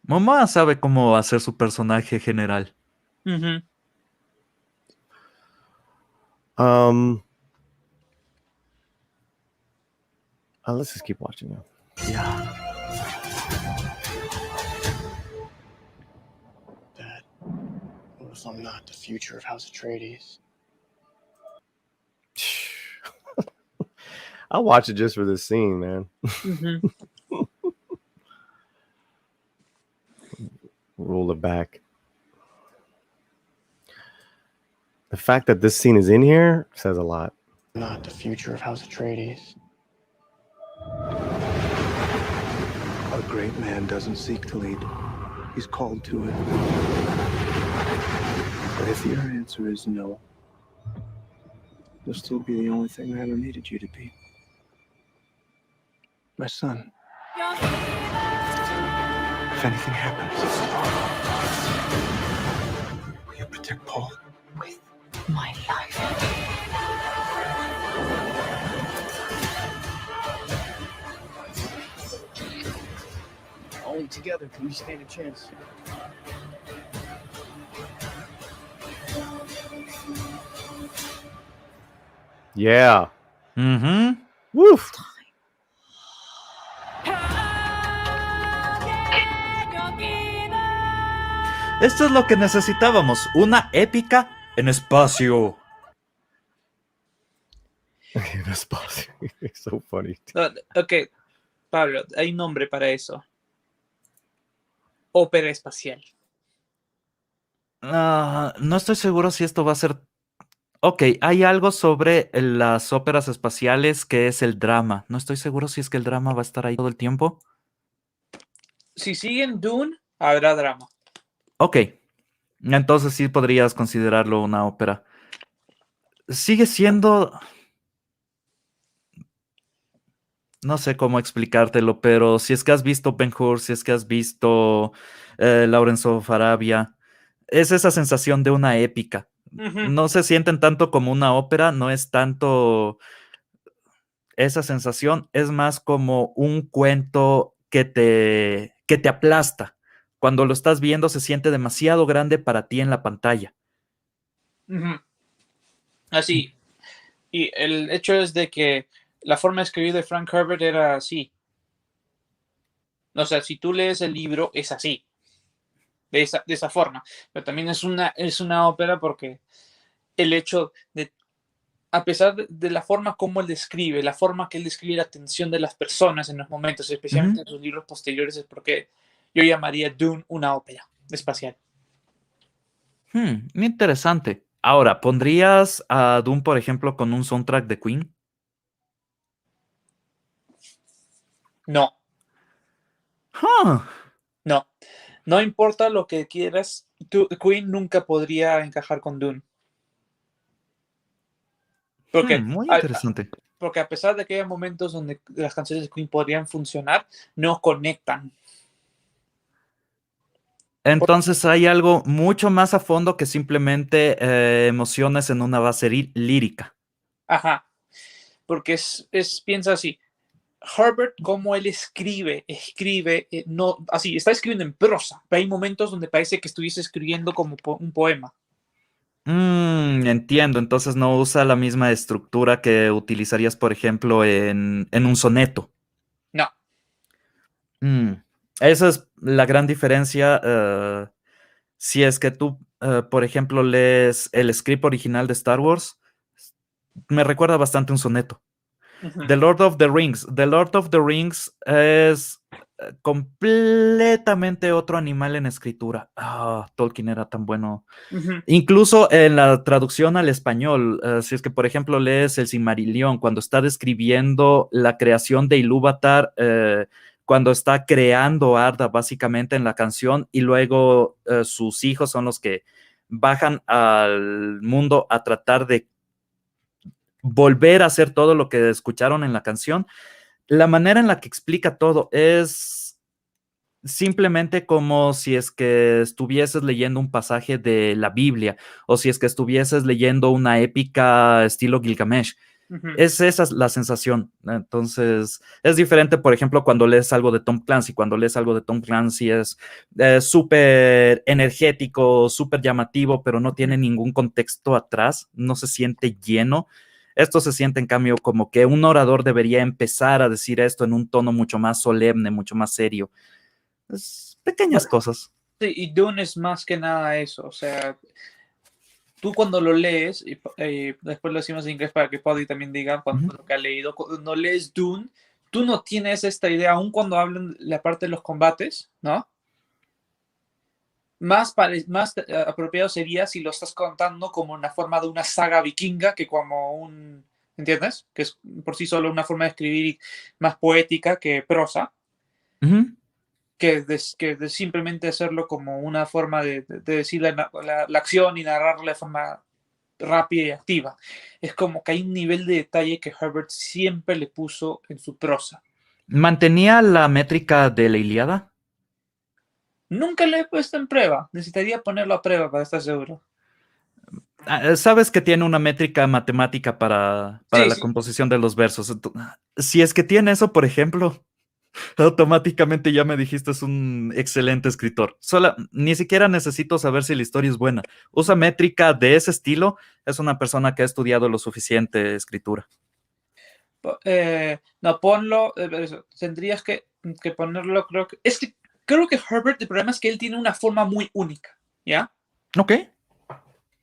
Mamá sabe cómo hacer su personaje general. Let's just keep watching now. Yeah. Dad, what if I'm not the future of House Atreides? I'll watch it just for this scene, man. Roll it back. The fact that this scene is in here says a lot. Not the future of House Atreides. A great man doesn't seek to lead. He's called to it. But if your answer is no, you'll still be the only thing I ever needed you to be. My son. If anything happens, will you protect Paul? With my life. Only together can we stand a chance. Yeah. Woof. Esto es lo que necesitábamos, una épica en espacio. En espacio. It's so funny. Ok, Pablo, hay un nombre para eso. Ópera espacial. No estoy seguro si esto va a ser... Ok, hay algo sobre las óperas espaciales que es el drama. No estoy seguro si es que el drama va a estar ahí todo el tiempo. Si siguen Dune, habrá drama. Ok, entonces sí podrías considerarlo una ópera. Sigue siendo... No sé cómo explicártelo, pero si es que has visto Ben-Hur, si es que has visto Lawrence of Arabia, es esa sensación de una épica. No se sienten tanto como una ópera, no es tanto esa sensación, es más como un cuento que te aplasta. Cuando lo estás viendo se siente demasiado grande para ti en la pantalla. Así. Y el hecho es de que la forma de escribir de Frank Herbert era así. O sea, si tú lees el libro, es así. De esa forma. Pero también es una ópera porque el hecho de, a pesar de la forma como él describe, la forma que él describe la tensión de las personas en los momentos, especialmente en sus libros posteriores, es porque yo llamaría Dune una ópera espacial. Interesante. Ahora, ¿pondrías a Dune, por ejemplo, con un soundtrack de Queen? No, Huh. no. No importa lo que quieras, Queen nunca podría encajar con Dune. Porque, Muy interesante. porque a pesar de que hay momentos donde las canciones de Queen podrían funcionar, no conectan. Entonces hay algo mucho más a fondo que simplemente emociones en una base lírica. Ajá. Porque piensa así. Herbert, como él escribe, no, así, está escribiendo en prosa, pero hay momentos donde parece que estuviese escribiendo como un poema. Entiendo, entonces no usa la misma estructura que utilizarías, por ejemplo, en un soneto. No. Mm, Esa es la gran diferencia. Si es que tú, por ejemplo, lees el script original de Star Wars, me recuerda bastante un soneto. Uh-huh. The Lord of the Rings. The Lord of the Rings es completamente otro animal en escritura. Tolkien era tan bueno. Uh-huh. Incluso en la traducción al español, si es que, por ejemplo, lees el Silmarillion, cuando está describiendo la creación de Ilúvatar, cuando está creando Arda básicamente en la canción, y luego sus hijos son los que bajan al mundo a tratar de volver a hacer todo lo que escucharon en la canción. La manera en la que explica todo es simplemente como si es que estuvieses leyendo un pasaje de la Biblia o si es que estuvieses leyendo una épica estilo Gilgamesh. Uh-huh. Es esa la sensación. Entonces, es diferente, por ejemplo, cuando lees algo de Tom Clancy. Cuando lees algo de Tom Clancy es súper energético, súper llamativo, pero no tiene ningún contexto atrás, no se siente lleno. Esto se siente, en cambio, como que un orador debería empezar a decir esto en un tono mucho más solemne, mucho más serio. Pequeñas cosas. Sí, y Dune es más que nada eso. O sea, tú cuando lo lees, y después lo decimos en inglés para que Paulie también diga lo que ha leído, cuando lees Dune, tú no tienes esta idea, aun cuando hablan la parte de los combates, ¿no? Más apropiado sería si lo estás contando como una forma de una saga vikinga que como un, ¿entiendes? Que es por sí solo una forma de escribir más poética que prosa, que de simplemente hacerlo como una forma de decir la acción y narrarla de forma rápida y activa. Es como que hay un nivel de detalle que Herbert siempre le puso en su prosa. ¿Mantenía la métrica de la Ilíada? Nunca lo he puesto en prueba. Necesitaría ponerlo a prueba para estar seguro. Sabes que tiene una métrica matemática para Sí, la sí. composición de los versos. Si es que tiene eso, por ejemplo, automáticamente ya me dijiste es un excelente escritor. Ni siquiera necesito saber si la historia es buena. Usa métrica de ese estilo, es una persona que ha estudiado lo suficiente escritura. No, ponlo. Tendrías que ponerlo, creo que. Es que creo que Herbert, el problema es que él tiene una forma muy única, ¿ya? Ok.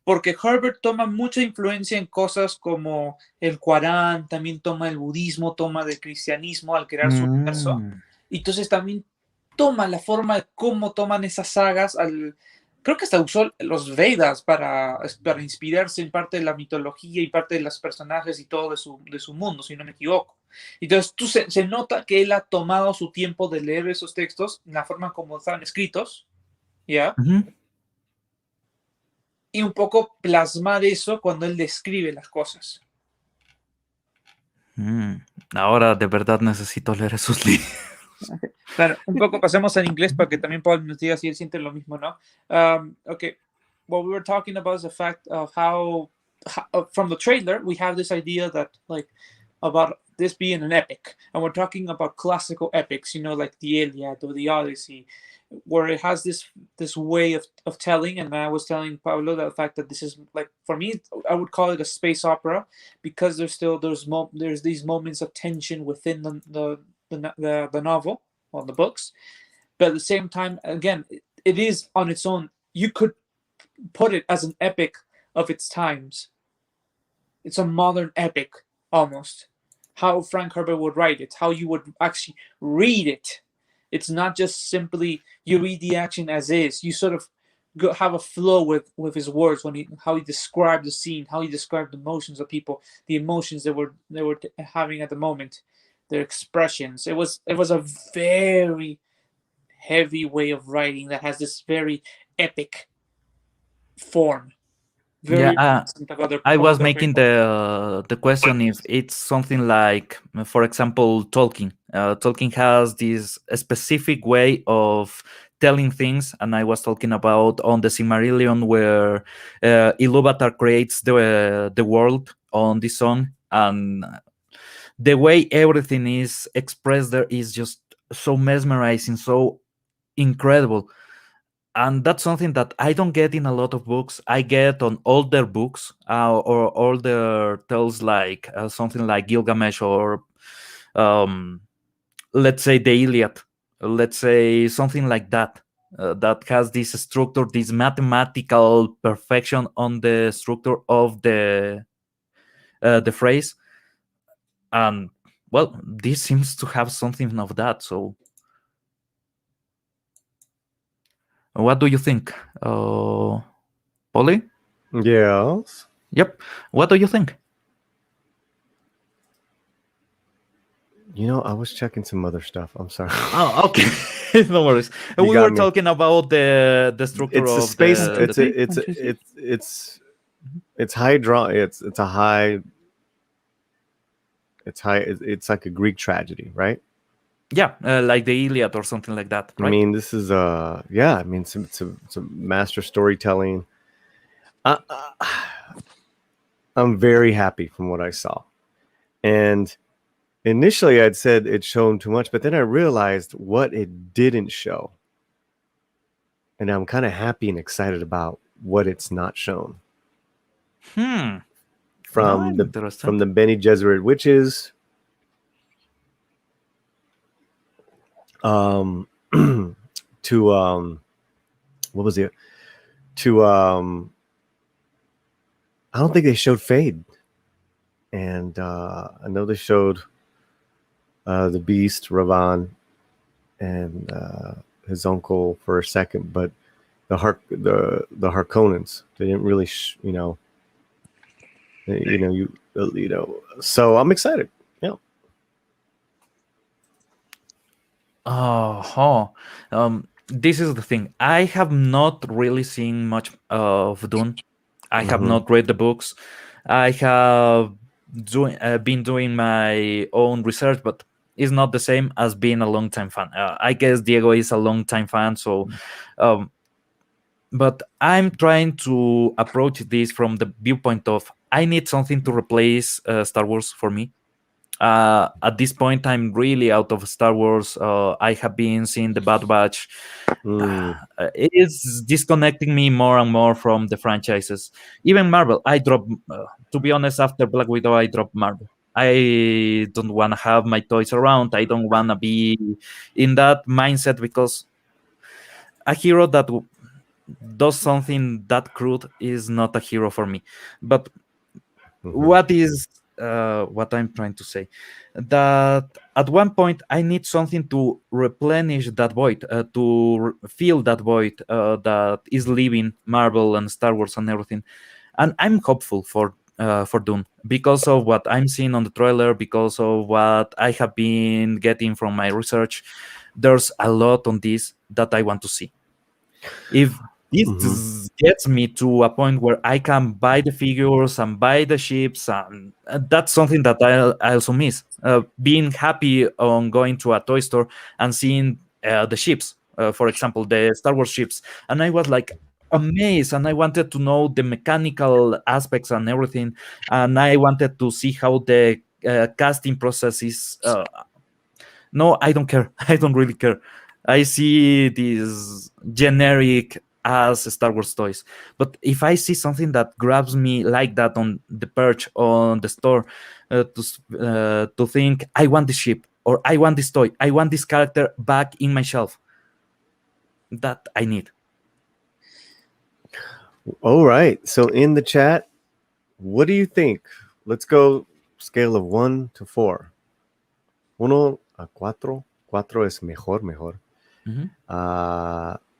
Porque Herbert toma mucha influencia en cosas como el Corán, también toma el budismo, toma del cristianismo al crear su universo. Y entonces también toma la forma de cómo toman esas sagas. Creo que hasta usó los Vedas para inspirarse en parte de la mitología y parte de los personajes y todo de su mundo, si no me equivoco. Entonces se nota que él ha tomado su tiempo de leer esos textos, la forma como estaban escritos, ¿ya? Y un poco plasmar eso cuando él describe las cosas. Ahora de verdad necesito leer esos libros. Claro, un poco pasemos al inglés para que también Paul nos diga si él siente lo mismo, ¿no? Okay, what we were talking about is the fact of how from the trailer, we have this idea that, like, about this being an epic. And we're talking about classical epics, you know, like the Iliad or the Odyssey, where it has this way of telling. And I was telling Pablo that the fact that this is, like, for me, I would call it a space opera, because there's these moments of tension within the novel or the books. But at the same time, again, it is on its own. You could put it as an epic of its times. It's a modern epic, almost. How Frank Herbert would write it, how you would actually read it. It's not just simply you read the action as is. You sort of have a flow with his words when how he described the scene, how he described the emotions of people, the emotions they were having at the moment, their expressions. It was a very heavy way of writing that has this very epic form. Very reminiscent of I was other making the question if it's something like, for example, Tolkien. Tolkien has this specific way of telling things, and I was talking about on the Silmarillion where Ilúvatar creates the world on this song, and the way everything is expressed there is just so mesmerizing, so incredible. And that's something that I don't get in a lot of books. I get on older books or older tales like something like Gilgamesh or let's say the Iliad, let's say something like that, that has this structure, this mathematical perfection on the structure of the phrase. And well, this seems to have something of that. So what do you think, Paulie? Yes. Yep. What do you think? You know, I was checking some other stuff. I'm sorry. Oh, okay. No worries. You We got were me. talking about the structure It's a of space. the It's high draw. It's a high. It's high. It's like a Greek tragedy, right? yeah, like the Iliad or something like that, right? I mean, this is yeah. I mean, it's a master storytelling. I'm very happy from what I saw, and initially I'd said it shown too much, but then I realized what it didn't show, and I'm kind of happy and excited about what it's not shown. From the Bene Gesserit witches, to what was it? To I don't think they showed Fade, and I know they showed the Beast, Ravan, and his uncle for a second, but the Harkonnens, they didn't really, So I'm excited. Yeah. This is the thing. I have not really seen much of Dune. I have not read the books. I have been doing my own research, but it's not the same as being a long-time fan. I guess Diego is a long-time fan, so but I'm trying to approach this from the viewpoint of I need something to replace Star Wars for me. At this point, I'm really out of Star Wars. I have been seeing the Bad Batch. It is disconnecting me more and more from the franchises. Even Marvel, I dropped. To be honest, after Black Widow, I dropped Marvel. I don't want to have my toys around. I don't want to be in that mindset because a hero that does something that crude is not a hero for me. But what I'm trying to say, that at one point I need something to replenish that void, to fill that void that is leaving Marvel and Star Wars and everything. And I'm hopeful for Dune because of what I'm seeing on the trailer, because of what I have been getting from my research. There's a lot on this that I want to see. If this gets me to a point where I can buy the figures and buy the ships, and that's something that I also miss. Being happy on going to a toy store and seeing the ships, for example, the Star Wars ships, and I was like amazed, and I wanted to know the mechanical aspects and everything, and I wanted to see how the casting process is. No, I don't care. I don't really care. I see these generic as Star Wars toys. But if I see something that grabs me like that on the perch on the store, to think I want this ship or I want this toy, I want this character back in my shelf, that I need. All right. So in the chat, what do you think? Let's go scale of 1 to 4. 1 a 4. 4 es mejor.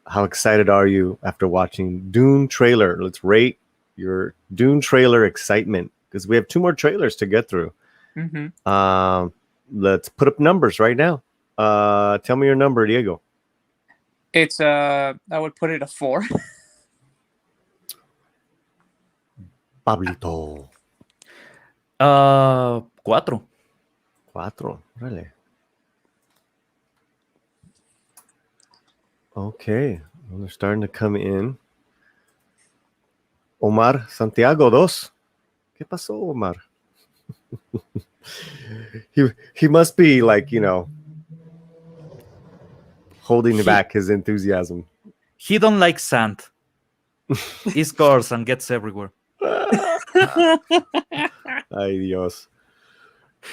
how excited are you after watching Dune trailer? Let's rate your Dune trailer excitement because we have 2 more trailers to get through. Mm-hmm. Let's put up numbers right now. Tell me your number, Diego. It's I would put it a 4. Pablito. 4. 4. Really? Okay. Well, they're starting to come in. Omar Santiago 2. ¿Qué pasó, Omar? he must be like, holding back his enthusiasm. He don't like sand. He scores and gets everywhere. Ay, Dios.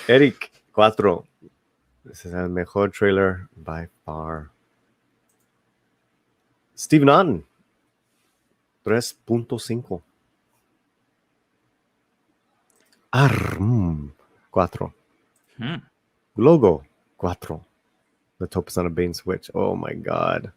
Eric, 4. This is el mejor trailer by far. Steven Otten, 3.5. 4. Logo, 4. Let's hope it's not a bait and switch. Oh my God.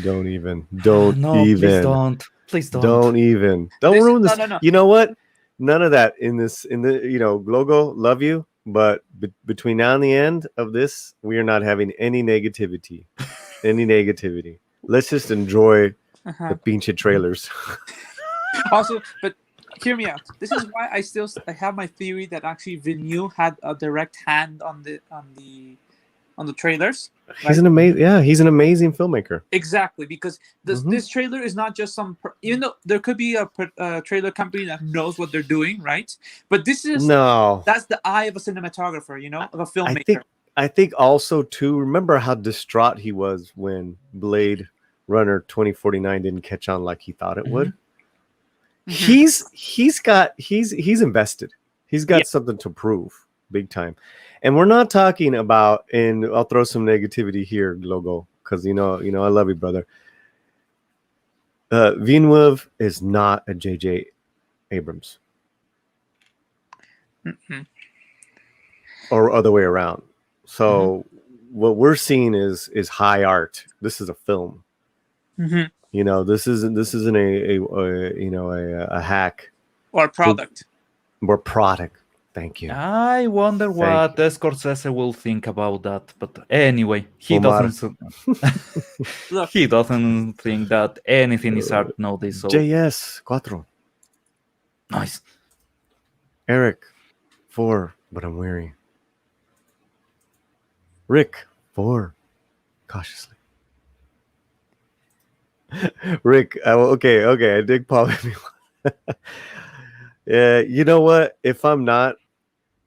Don't even. Don't No, even. please don't. Please don't. Don't even. Don't ruin this. No. You know what? None of that in the logo, love you. But between now and the end of this, we are not having any negativity. Let's just enjoy the pinche trailers. Also, but hear me out. This is why I have my theory that actually Villeneuve had a direct hand on the trailers. He's an amazing filmmaker. Exactly, because this trailer is not just even though there could be a trailer company that knows what they're doing, right? But this is that's the eye of a cinematographer, of a filmmaker. I think also too. Remember how distraught he was when Blade Runner 2049 didn't catch on like he thought it would. He's invested. He's got something to prove, big time. And we're not talking about, and I'll throw some negativity here, Logo, because I love you, brother. Villeneuve is not a J.J. Abrams, or other way around. So what we're seeing is high art. This is a film. This isn't a hack or a product. Or product. Thank you. I wonder what Scorsese will think about that. But anyway, he doesn't. He doesn't think that anything is art nowadays. So. JS 4. Nice. Eric 4, but I'm weary. Rick 4, cautiously. Rick, okay. I dig Paulie. Yeah, you know what? If I'm not,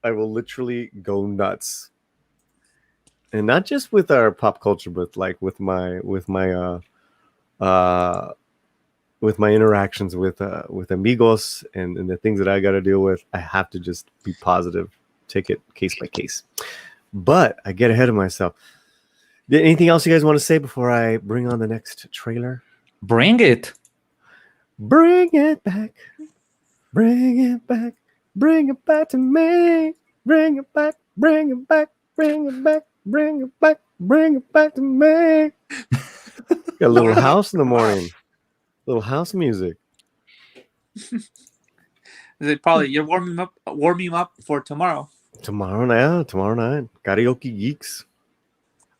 I will literally go nuts, and not just with our pop culture, but like with my interactions with amigos and the things that I got to deal with. I have to just be positive, take it case by case. But I get ahead of myself. Anything else you guys want to say before I bring on the next trailer? Bring it. Bring it back. Bring it back. Bring it back to me. Bring it back. Bring it back. Bring it back. Bring it back. Bring it back to me. Got a little house in the morning. Little house music. Is it Paulie? You're warming up for tomorrow. Tomorrow night. Karaoke Geeks.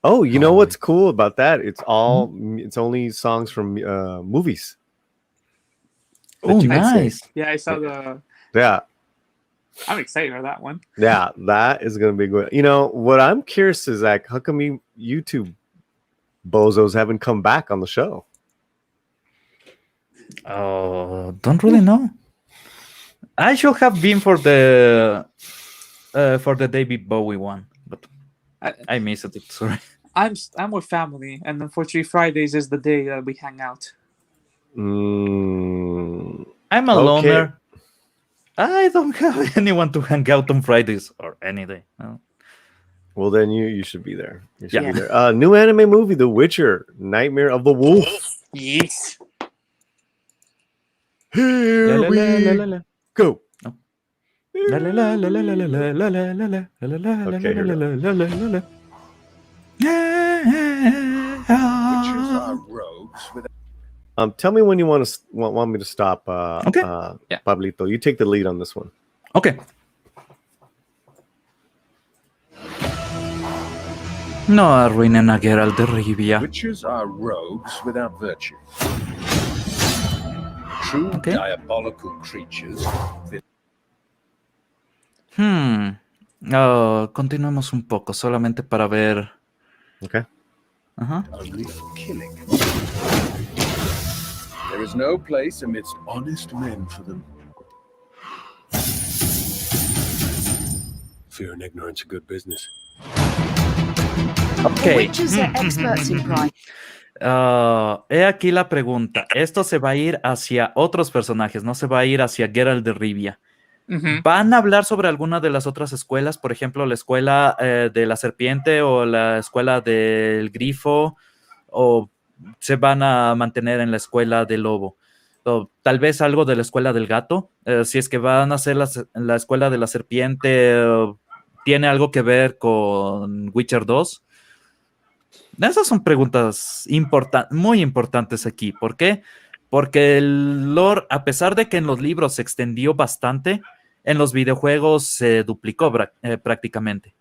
Oh, you know what's cool about that? It's only songs from movies. Oh, nice. Yeah, I saw the. Yeah. I'm excited for that one. Yeah, that is going to be good. What I'm curious is like, how come you two bozos haven't come back on the show? Oh, don't really know. I should have been for the David Bowie one, but I missed it. Sorry. I'm with family, and unfortunately, Fridays is the day that we hang out. I'm a loner. I don't have anyone to hang out on Fridays or any day. No. Well, then you should be there. You should be there. New anime movie, The Witcher: Nightmare of the Wolf. Yes. Here we go. Witchers are rogues with Tell me when you want me to stop. Okay. Yeah. Pablito, you take the lead on this one. Ok. No arruinen a Geralt de Rivia. Witches are rogues without virtue. True Okay. diabolical creatures. Continuemos un poco, solamente para ver. Okay. Ajá. Only for killing. There is no place amidst honest men for them. Fear and ignorance are good business. Ok. Witches are experts in pride. He aquí la pregunta. Esto se va a ir hacia otros personajes, no se va a ir hacia Geralt de Rivia. Mhm. ¿Van a hablar sobre alguna de las otras escuelas? Por ejemplo, la escuela de la serpiente o la escuela del grifo, o se van a mantener en la escuela del lobo. O tal vez algo de la escuela del gato. Si es que van a hacer la escuela de la serpiente, ¿tiene algo que ver con Witcher 2? Esas son preguntas muy importantes aquí. ¿Por qué? Porque el lore, a pesar de que en los libros se extendió bastante, en los videojuegos se duplicó prácticamente.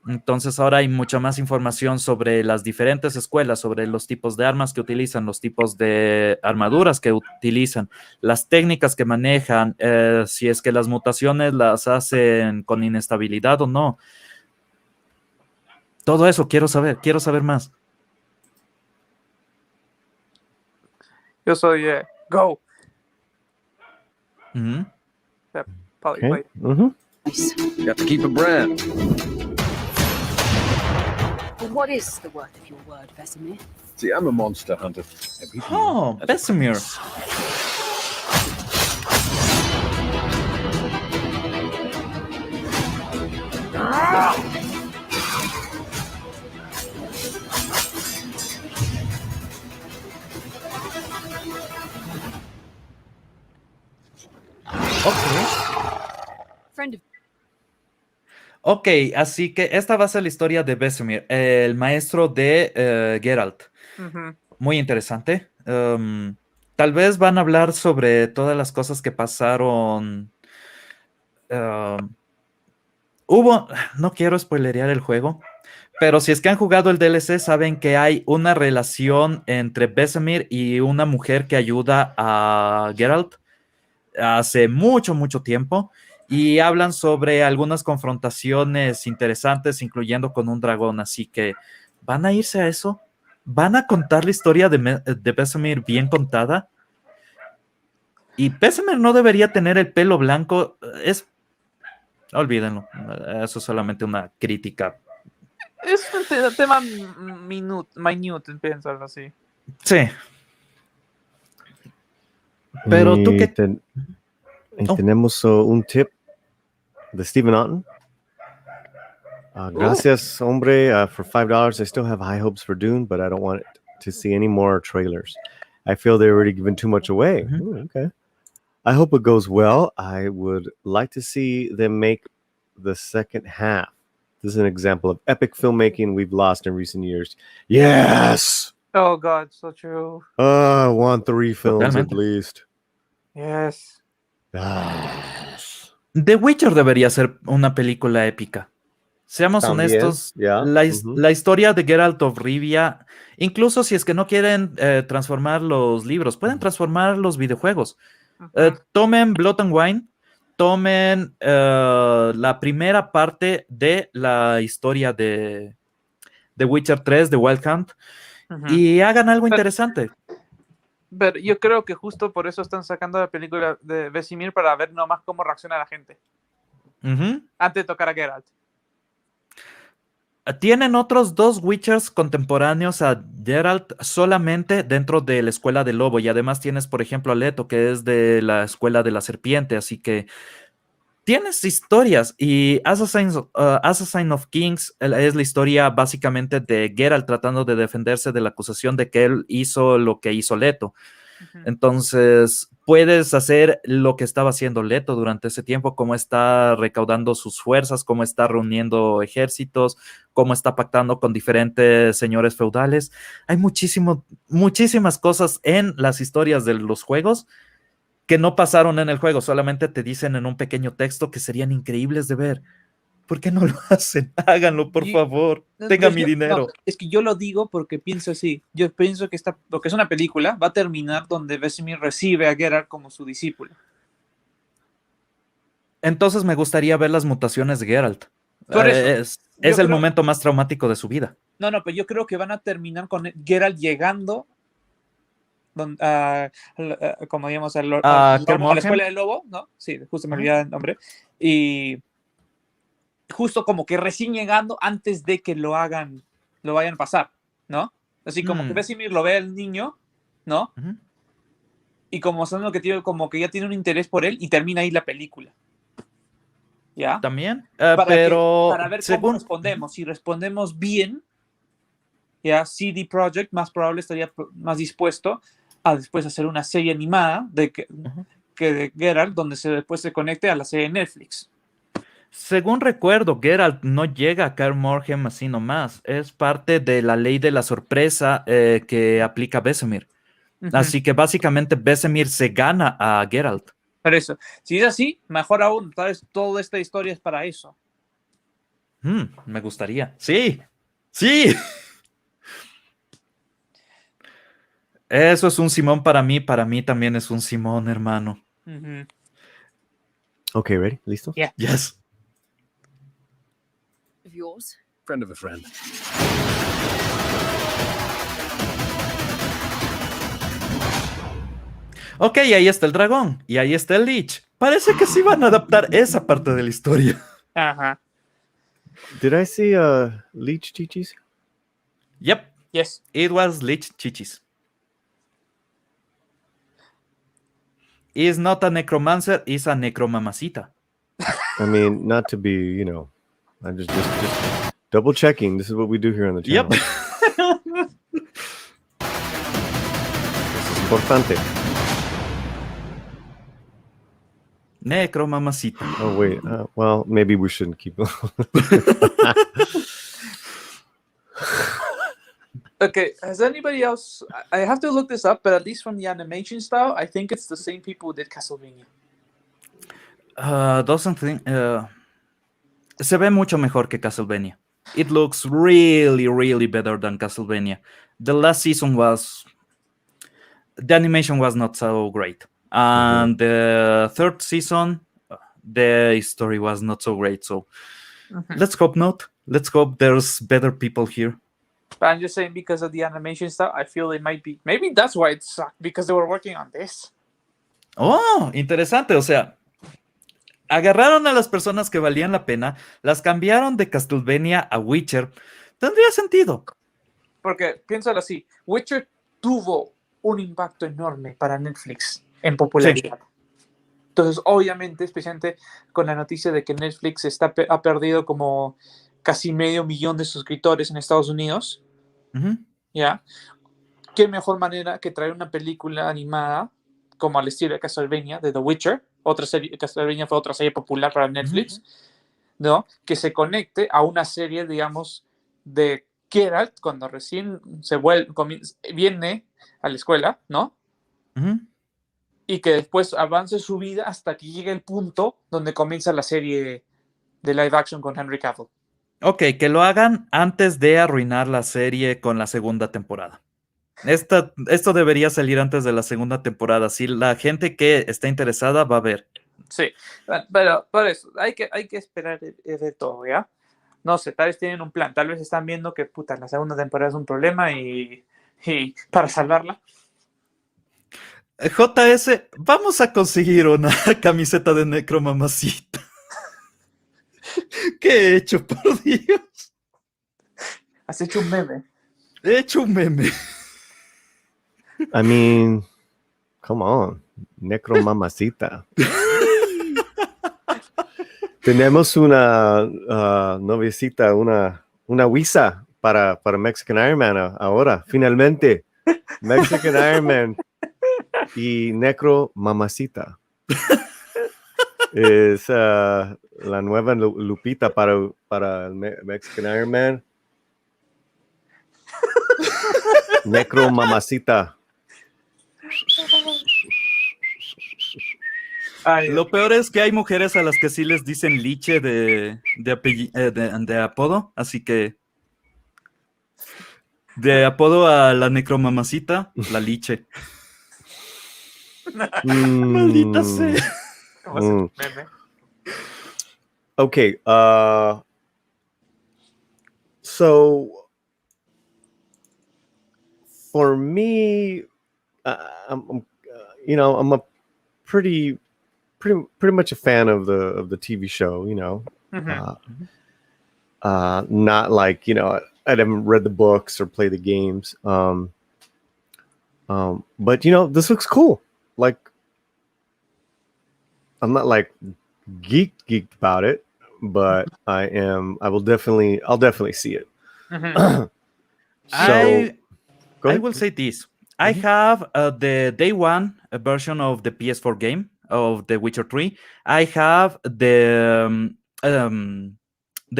Entonces ahora hay mucha más información sobre las diferentes escuelas, sobre los tipos de armas que utilizan, los tipos de armaduras que utilizan, las técnicas que manejan, si es que las mutaciones las hacen con inestabilidad o no. Todo eso quiero saber más. Yo soy Go. Ujú. Paulie, Okay. play. You have to keep a brand. But what is the worth of your word, Vesemir? See, I'm a monster hunter. Everything Oh, has a Vesemir. price. Friend of Ok, así que esta va a ser la historia de Vesemir, el maestro de Geralt. Mhm. Muy interesante. Tal vez van a hablar sobre todas las cosas que pasaron. No quiero spoilerear el juego, pero si es que han jugado el DLC, saben que hay una relación entre Vesemir y una mujer que ayuda a Geralt hace mucho tiempo, y hablan sobre algunas confrontaciones interesantes, incluyendo con un dragón. Así que van a irse a eso. Van a contar la historia de Vesemir bien contada. Y Vesemir no debería tener el pelo blanco. Olvídenlo. Eso es solamente una crítica. Es un tema minute, piénsalo así. Sí. Pero tú qué. Oh. Tenemos un tip de Stephen Otten. Gracias, hombre, for $5. I still have high hopes for Dune, but I don't want to see any more trailers. I feel they're already giving too much away. Mhm. Ooh, okay. I hope it goes well. I would like to see them make the second half. This is an example of epic filmmaking we've lost in recent years. Yes! Oh God, so true. I want 3 films at Totalmente. least. Yes. The Witcher debería ser una película épica. Seamos También, honestos, yeah. la historia de Geralt of Rivia, incluso si es que no quieren transformar los libros, pueden transformar los videojuegos. Tomen Blood and Wine, tomen la primera parte de la historia de Witcher 3, de Wild Hunt, y hagan algo interesante. Pero yo creo que justo por eso están sacando la película de Vesemir, para ver nomás cómo reacciona la gente antes de tocar a Geralt. Tienen otros 2 Witchers contemporáneos a Geralt solamente dentro de la escuela del lobo, y además tienes, por ejemplo, a Leto, que es de la escuela de la serpiente. Así que tienes historias, y Assassin of Kings es la historia básicamente de Geralt tratando de defenderse de la acusación de que él hizo lo que hizo Leto. Entonces, puedes hacer lo que estaba haciendo Leto durante ese tiempo, cómo está recaudando sus fuerzas, cómo está reuniendo ejércitos, cómo está pactando con diferentes señores feudales. Hay muchísimas cosas en las historias de los juegos que no pasaron en el juego, solamente te dicen en un pequeñño texto que serían increíbles de ver. ¿Por qué no lo hacen? Háganlo, por favor. Tengan mi dinero. No, es que yo lo digo porque pienso así. Yo pienso que lo que es una película va a terminar donde Vesemir recibe a Geralt como su discípulo. Entonces me gustaría ver las mutaciones de Geralt. Por eso, Es yo el creo- momento más traumático de su vida. No, pero yo creo que van a terminar con Geralt llegando como digamos, ¿A a la Kermorhen? escuela del lobo, ¿no? Sí, justo me Ajá. olvidaba el nombre. Y justo como que recién llegando antes de que lo vayan a pasar, ¿no? Así como que Vesemir lo ve al niño, ¿no? Ujú. Y como son lo que tiene, como que ya tiene un interés por él y termina ahí la película. ¿Ya? También, Para pero ver cómo según... respondemos. Si respondemos bien, ya CD Projekt más probable estaría más dispuesto a después hacer una serie animada que de Geralt, donde después se conecte a la serie de Netflix. Según recuerdo, Geralt no llega a Kaer Morhen así nomás. Es parte de la ley de la sorpresa que aplica Vesemir. Así que básicamente Vesemir se gana a Geralt. Por eso, si es así, mejor aún, ¿sabes? Toda esta historia es para eso. Me gustaría. Sí, sí. Eso es un Simón para mí también es un Simón, hermano. Okay, ready? ¿Listo? Yeah. Yes. Of yours? Friend of a friend. Ok, ahí está el dragón. Y ahí está el Lich. Parece que sí van a adaptar esa parte de la historia. Ajá. Did I see leech chichis? Yep. Yes. It was Lich Chichis. Is not a necromancer, is a necromamacita. I mean, not to be, I'm just double checking. This is what we do here on the channel. Yep. This is importante. Necromamacita. Oh wait, well, maybe we shouldn't keep. Okay, has anybody else? I have to look this up, but at least from the animation style, I think it's the same people who did Castlevania. Doesn't think. Se ve mucho mejor que Castlevania. It looks really, really better than Castlevania. The last season the animation was not so great, and the third season, the story was not so great. So let's hope not. Let's hope there's better people here. But I'm just saying, because of the animation style, I feel it might be. Maybe that's why it sucked, because they were working on this. Oh, interesante. O sea, agarraron a las personas que valían la pena, las cambiaron de Castlevania a Witcher. Tendría sentido. Porque piénsalo así, Witcher tuvo un impacto enorme para Netflix en popularidad. Sí. Entonces, obviamente, especialmente con la noticia de que Netflix ha perdido como casi 500,000 de suscriptores en Estados Unidos, ¿ya? ¿Qué mejor manera que traer una película animada como al estilo de Castlevania, de The Witcher? Otra serie, Castlevania fue otra serie popular para Netflix, ¿no? Que se conecte a una serie, digamos, de Geralt cuando recién viene a la escuela, ¿no? Y que después avance su vida hasta que llegue el punto donde comienza la serie de live action con Henry Cavill. Ok, que lo hagan antes de arruinar la serie con la segunda temporada. Esto debería salir antes de la segunda temporada. Si la gente que está interesada va a ver. Sí, pero por eso hay que esperar de todo, ¿ya? No sé, tal vez tienen un plan, tal vez están viendo que puta, la segunda temporada es un problema y para salvarla. JS, vamos a conseguir una camiseta de Necromamacita. ¿Qué he hecho, por Dios? Has hecho un meme. He hecho un meme. I mean, come on, Necromamacita. Tenemos una noviecita, una Wisa para Mexican Iron Man ahora, finalmente. Mexican Iron Man Y Necro Mamacita. Es la nueva Lupita para el Mexican Iron Man. Necro Mamacita. Lo peor es que hay mujeres a las que sí les dicen liche de apodo, así que de apodo a la necromamacita, la liche. Maldita sea. Okay, so for me, I'm I'm a pretty much a fan of the TV show. Not like I haven't read the books or play the games. But this looks cool. Like, I'm not like geeked about it, but I'll definitely see it. So I will say this. I have the day one version of the PS4 game of The Witcher 3. I have the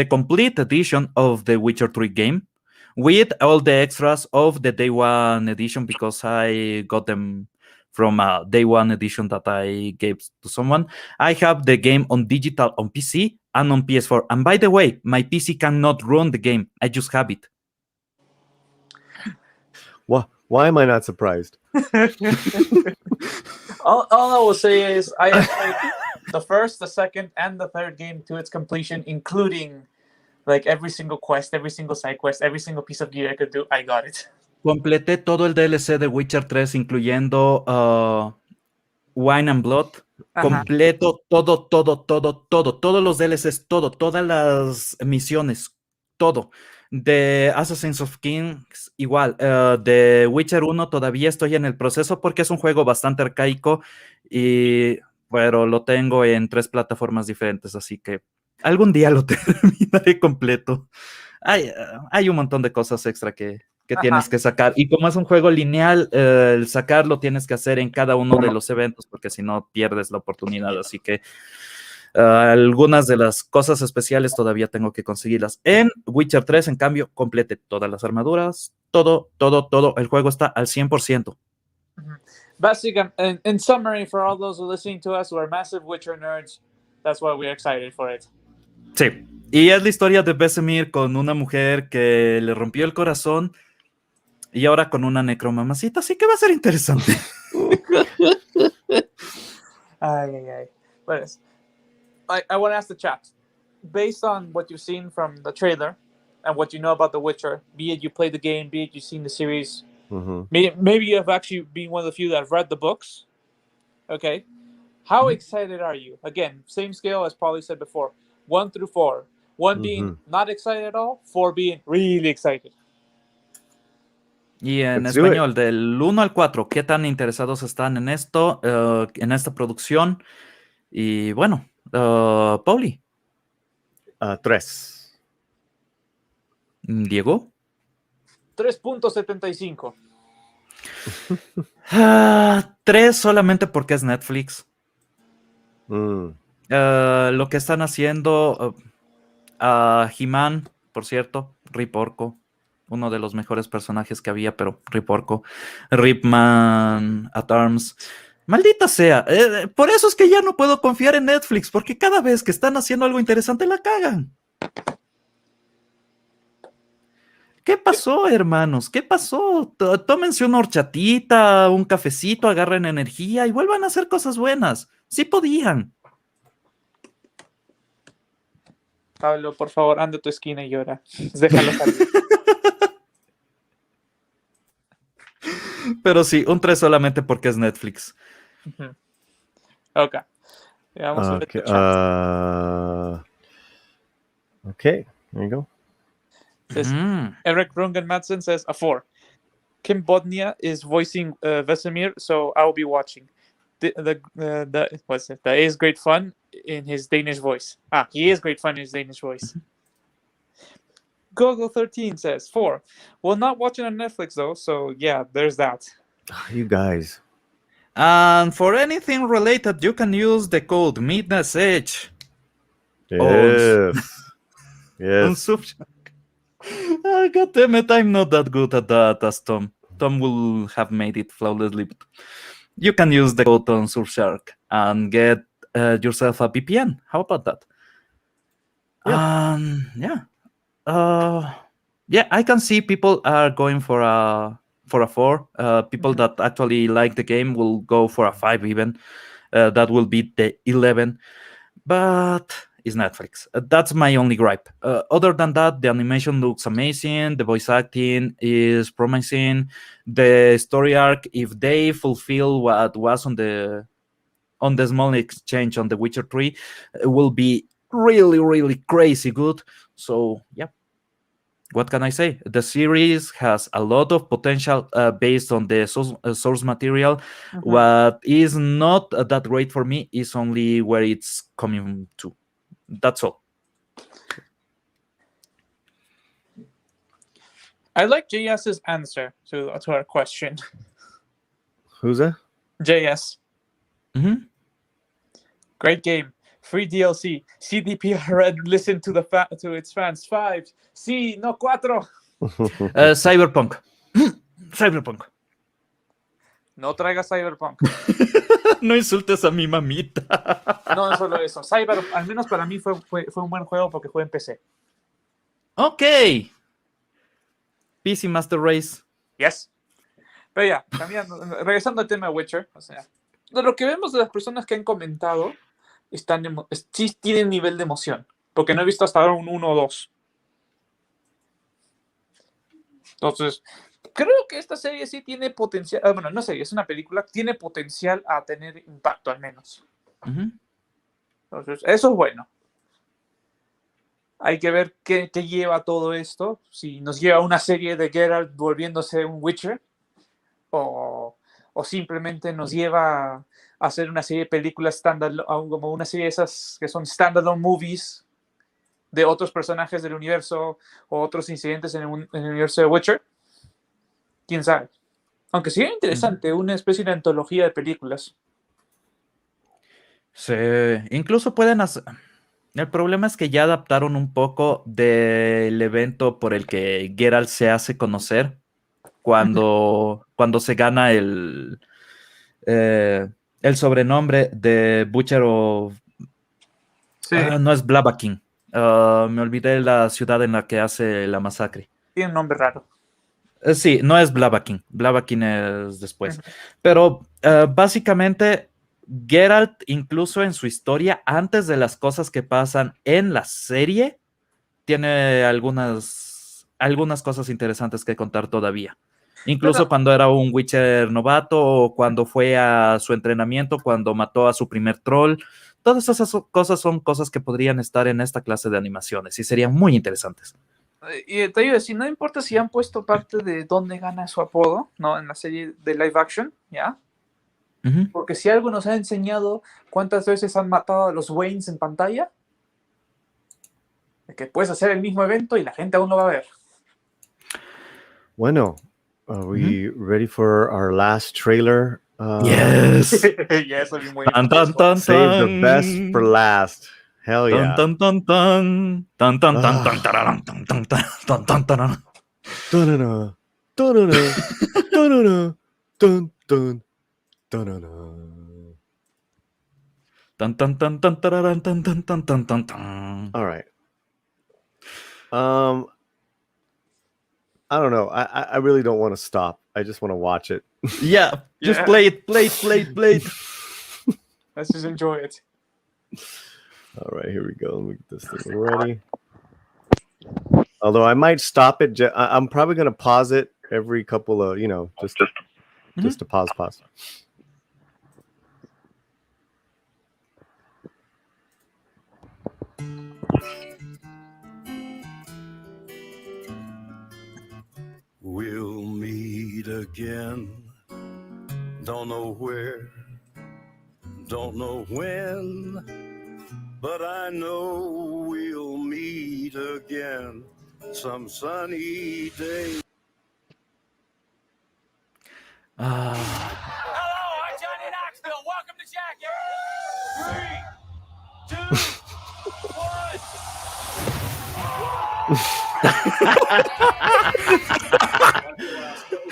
complete edition of The Witcher 3 game with all the extras of the day one edition because I got them from a day one edition that I gave to someone. I have the game on digital on PC and on PS4. And by the way, my PC cannot run the game. I just have it. Why am I not surprised? all I will say is I have played the first, the second, and the third game to its completion, including like every single quest, every single side quest, every single piece of gear I could do. I got it. Completé todo el DLC de Witcher 3, incluyendo Wine and Blood. Completo todo, todos los DLCs, todas las misiones, todo. De Assassins of Kings, igual. De Witcher 1 todavía estoy en el proceso porque es un juego bastante arcaico, pero lo tengo en 3 plataformas diferentes, así que algún día lo terminaré completo. Hay un montón de cosas extra que tienes que sacar. Y como es un juego lineal, el sacarlo tienes que hacer en cada uno de los eventos, porque si no pierdes la oportunidad. Así que algunas de las cosas especiales todavía tengo que conseguirlas. En Witcher 3, en cambio, complete todas las armaduras, todo. El juego está al 100%. Basically, in summary, for all those who are listening to us who are massive Witcher nerds, that's why we're excited for it. Sí. Y es la historia de Vesemir con una mujer que le rompió el corazón y ahora con una necromamacita, así que va a ser interesante. But I want to ask the chat, based on what you've seen from the trailer and what you know about The Witcher, be it you played the game, be it you've seen the series, maybe you have actually been one of the few that have read the books. Okay, how excited are you? Again, same scale as Paulie said before, 1 through 4. 1 being not excited at all, 4 being really excited. Y en español, del 1 al 4, ¿qué tan interesados están en esto, en esta producción? Y bueno, Paulie. 3. Diego. 3.75. 3 solamente porque es Netflix. Lo que están haciendo a He-Man, por cierto, Rip Orco, uno de los mejores personajes que había, pero Rip Orco, Ripman at Arms, maldita sea, por eso es que ya no puedo confiar en Netflix, porque cada vez que están haciendo algo interesante la cagan. ¿Qué pasó, hermanos? ¿Qué pasó? Tómense una horchatita, un cafecito, agarren energía y vuelvan a hacer cosas buenas. Sí podían. Pablo, por favor, anda a tu esquina y llora. Déjalo salir. Pero sí, un 3 solamente porque es Netflix. Ok. Vamos a ver the chat. Okay, there you go. Eric Rungen Madsen says a 4. Kim Bodnia is voicing Vesemir, so I will be watching. The is great fun in his Danish voice. He is great fun in his Danish voice. Gogo13 says 4. Well, not watching on Netflix though, so yeah, there's that. You guys. And for anything related, you can use the code MidnightSage. Yes. On Yes. Subshark. God damn it, I'm not that good at that as Tom. Tom will have made it flawlessly. But you can use the code on Surfshark and get yourself a VPN. How about that? Yeah, I can see people are going for a 4. People that actually like the game will go for a 5 even. That will be the 11. But it's Netflix. That's my only gripe. Other than that, the animation looks amazing. The voice acting is promising. The story arc, if they fulfill what was on the small exchange on The Witcher 3, will be really, really crazy good. So, yeah. What can I say? The series has a lot of potential based on the source material. What is not that great for me is only where it's coming to. That's all. I like JS's answer to our question. Who's that? JS. Mm-hmm. Great game. Free DLC. CDPR read. Listen to to its fans. 5. Sí, no 4. Cyberpunk. Cyberpunk. No traiga Cyberpunk. No insultes a mi mamita. No solo eso. Cyberpunk, al menos para mí, fue un buen juego porque fue en PC. Ok. PC Master Race. Yes. Pero ya, regresando al tema de Witcher, o sea, de lo que vemos de las personas que han comentado, sí tienen nivel de emoción, porque no he visto hasta ahora un 1 o 2. Entonces, creo que esta serie sí tiene potencial, bueno, no serie, es una película, tiene potencial a tener impacto al menos. Entonces, eso es bueno. Hay que ver qué lleva todo esto, si nos lleva una serie de Geralt volviéndose un Witcher, o simplemente nos lleva a hacer una serie de películas como una serie de esas que son standalone movies de otros personajes del universo o otros incidentes en el universo de Witcher. ¿Quién sabe? Aunque sería interesante, una especie de antología de películas. Sí, incluso pueden hacer... El problema es que ya adaptaron un poco del evento por el que Geralt se hace conocer cuando se gana el sobrenombre de Butcher of... Sí. No es Blabaking. Me olvidé la ciudad en la que hace la masacre. Tiene un nombre raro. Sí, no es Blabaking. Blabaking es después. Pero básicamente Geralt, incluso en su historia, antes de las cosas que pasan en la serie, tiene algunas cosas interesantes que contar todavía. Incluso cuando era un Witcher novato o cuando fue a su entrenamiento, cuando mató a su primer troll. Todas esas cosas son cosas que podrían estar en esta clase de animaciones y serían muy interesantes. Y te iba a decir, no importa si han puesto parte de dónde gana su apodo, ¿no? En la serie de live action, ¿ya? Porque si algo nos ha enseñado cuántas veces han matado a los Waynes en pantalla, de que puedes hacer el mismo evento y la gente aún lo va a ver. Bueno, are we ready for our last trailer? Yes. Yes, I'll be waiting Dun, for dun, this dun, one. Save the best for last. Hell yeah. Dun, dun, dun, dun, dun, dun, dun, dun, tararán, dun, dun, dun, dun, dun, tararán. Dun-dun-dun, dun-dun-dun, dun-dun-dun, dun-dun, dun-dun-dun. Dun, dun, dun, dun, tararán, dun, dun, dun, dun, dun, dun. All right. I don't know. I really don't want to stop. I just want to watch it. Yeah, just play it. Let's just enjoy it. All right, here we go. Let me get this thing ready. Although I might stop it. I'm probably going to pause it every couple of, just to pause. We'll meet again. Don't know where, don't know when, but I know we'll meet again some sunny day. Ah. Hello, I'm Johnny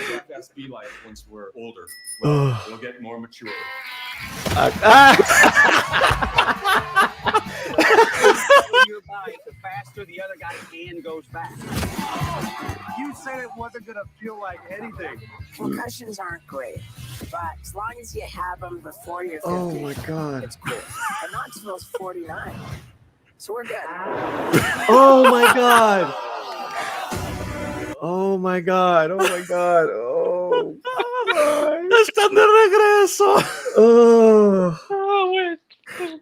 Jackass be like once we're older? Well, we'll get more mature. The faster the other guy's hand goes back. You said it wasn't gonna feel like anything. Concussions aren't great, but as long as you have them before you're 50, Oh my god. it's cool. And not until it's 49. So we're good. Oh my god. Oh my god. Oh my god. Oh. ¡Están de regreso!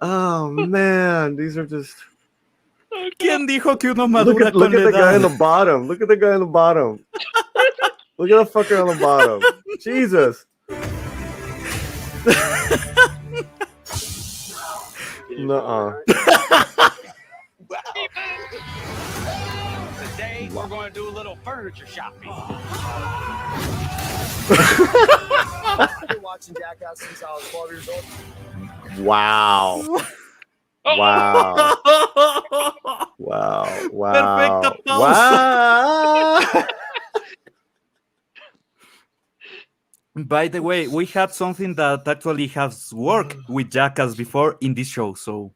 Oh man, these are just. ¿Quién dijo que uno Look madura at, look con at la the guy edad? on the bottom. Look at the guy on the bottom. Look at the fucker on the bottom. Jesus. Nuh-uh. Today we're going to do a little furniture shopping. I've been watching Jackass since I was 12 years old. Wow. Wow. Wow. Wow. Perfecta pausa. Wow. By the way, we had something that actually has worked with Jackass before in this show, so...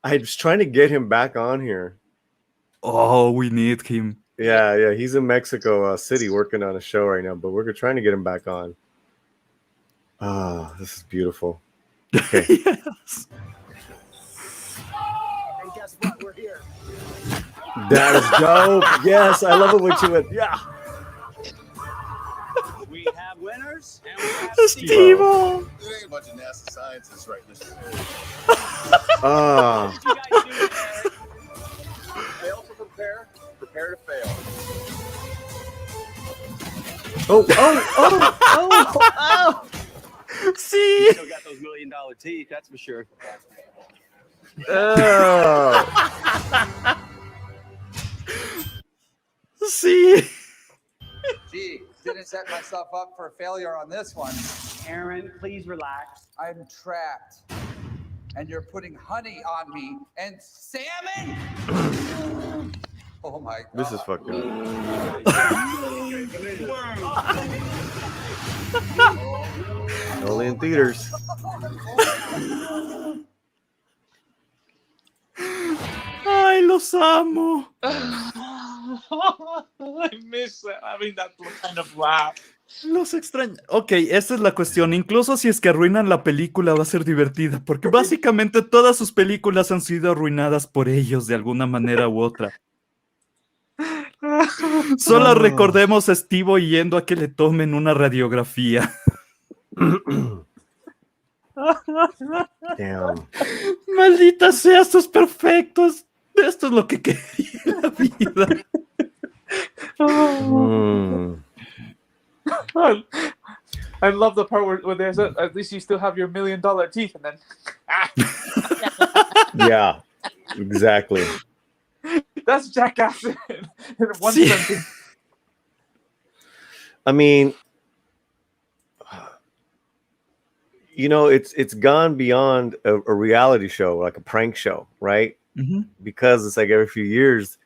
I was trying to get him back on here. Oh, we need him. Yeah, he's in Mexico City working on a show right now, but we're trying to get him back on. Ah, this is beautiful. Okay. Yes. And guess what? We're here. That is dope. Yes, I love it when you went, yeah. We have winners and we have Steve-O. There ain't a bunch of NASA scientists right in this room. Ah. You guys do it, Eric. Fail to prepare, prepare to fail. Oh. See? You still got those $1 million teeth, that's for sure. Oh. See? Gee, didn't set myself up for failure on this one. Aaron, please relax. I'm trapped. And you're putting honey on me and salmon? Oh my God. This is fucked up. Only in theaters. Ay, los amo. I miss having that kind of laugh. Los extraño. Ok, esta es la cuestión. Incluso si es que arruinan la película, va a ser divertida. Porque básicamente todas sus películas han sido arruinadas por ellos de alguna manera u otra. Solo recordemos a Steve yendo a que le tomen una radiografía. Damn. Maldita sea, estos perfectos. Esto es lo que quería en la vida. I love the part where there's at least you still have your $1 million teeth, and then Yeah, exactly. That's Jackass in one Sí. sentence. I mean, you know, it's gone beyond a reality show, like a prank show, right? Mhm. Because it's like every few years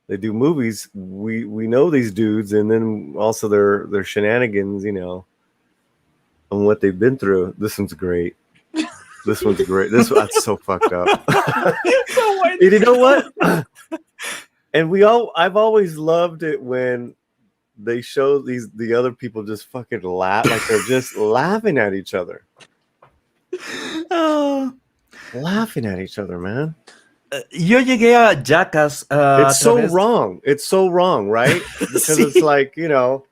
they do movies. We know these dudes, and then also their shenanigans, you know, and what they've been through. This one's great. This one's great. That's so fucked up. So And you know what? And I've always loved it when they show the other people just fucking laugh, like they're just laughing at each other. Laughing at each other, man. Yo llegué a Jackass. It's so wrong. It's so wrong, right? Because it's like, you know.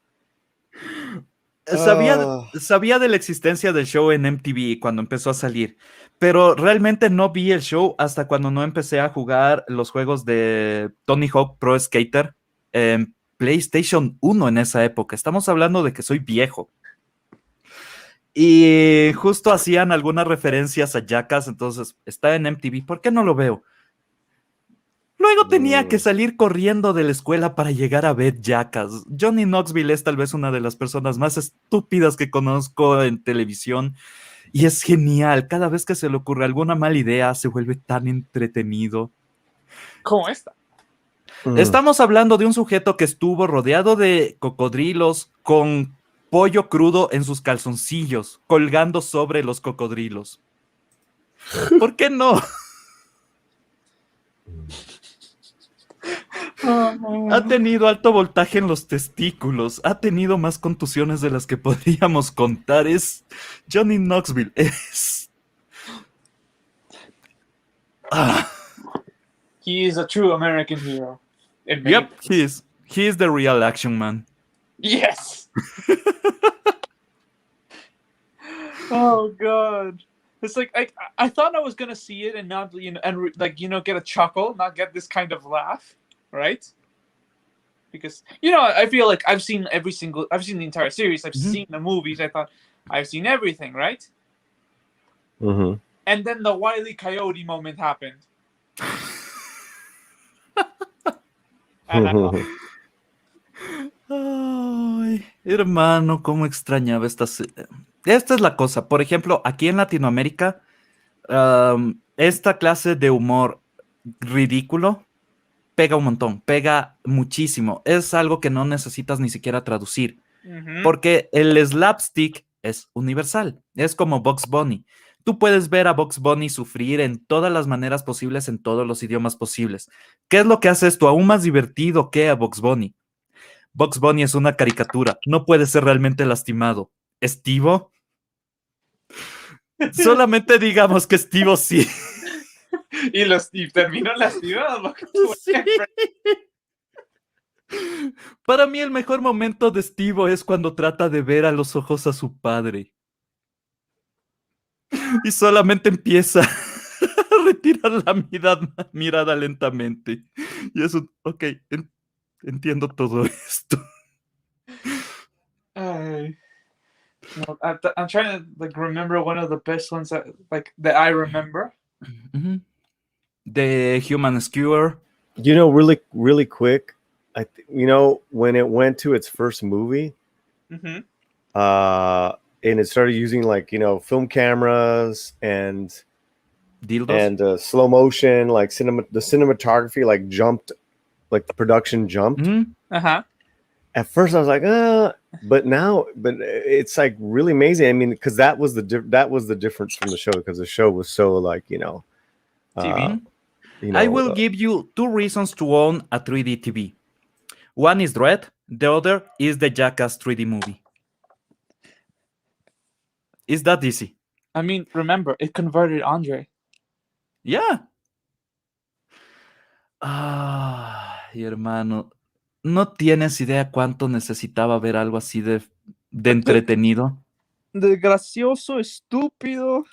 Sabía de la existencia del show en MTV cuando empezó a salir, pero realmente no vi el show hasta cuando no empecé a jugar los juegos de Tony Hawk Pro Skater en PlayStation 1 en esa época. Estamos hablando de que soy viejo. Y justo hacían algunas referencias a Jackass, entonces está en MTV. ¿Por qué no lo veo? Luego tenía que salir corriendo de la escuela para llegar a ver Jackass. Johnny Knoxville es tal vez una de las personas más estúpidas que conozco en televisión y es genial. Cada vez que se le ocurre alguna mala idea se vuelve tan entretenido. ¿Cómo esta? Estamos hablando de un sujeto que estuvo rodeado de cocodrilos con pollo crudo en sus calzoncillos, colgando sobre los cocodrilos. ¿Por qué no? Ha tenido alto voltaje en los testículos, ha tenido más contusiones de las que podríamos contar. Es Johnny Knoxville, es... He is a true American hero. Yep, he is the real action man. Yes. Oh God. It's like I thought I was gonna see it and not get a chuckle, not get this kind of laugh, right? Because I feel like I've seen the entire series, I've seen the movies, I thought I've seen everything, right? Mm-hmm. And then the Wile E. Coyote moment happened. Ay, hermano, cómo extrañaba estas... Esta es la cosa. Por ejemplo, aquí en Latinoamérica, esta clase de humor ridículo pega un montón, pega muchísimo. Es algo que no necesitas ni siquiera traducir. Porque el slapstick es universal. Es como Bugs Bunny. Tú puedes ver a Bugs Bunny sufrir en todas las maneras posibles, en todos los idiomas posibles. ¿Qué es lo que hace esto aún más divertido que a Bugs Bunny? Bugs Bunny es una caricatura. No puede ser realmente lastimado. ¿Estivo? Solamente digamos que Estivo sí. Y terminó lastimado. Sí. Para mí el mejor momento de Estivo es cuando trata de ver a los ojos a su padre. Y solamente empieza a retirar la mirada lentamente. Y eso, ok, entiendo todo esto. No, I'm trying to remember one of the best ones that I remember. The Human Skewer. Really, really quick, when it went to its first movie, and it started using film cameras and dildos and slow motion, the cinematography jumped, the production jumped. At first I was like, but it's really amazing. I mean, because that was the difference from the show, because the show was so TV. I will give you 2 reasons to own a 3D TV. One is Dread, the other is the Jackass 3D movie. It's that easy. I mean, remember, it converted Andre. Yeah. Ay, hermano, no tienes idea cuánto necesitaba ver algo así de entretenido. De gracioso, estúpido.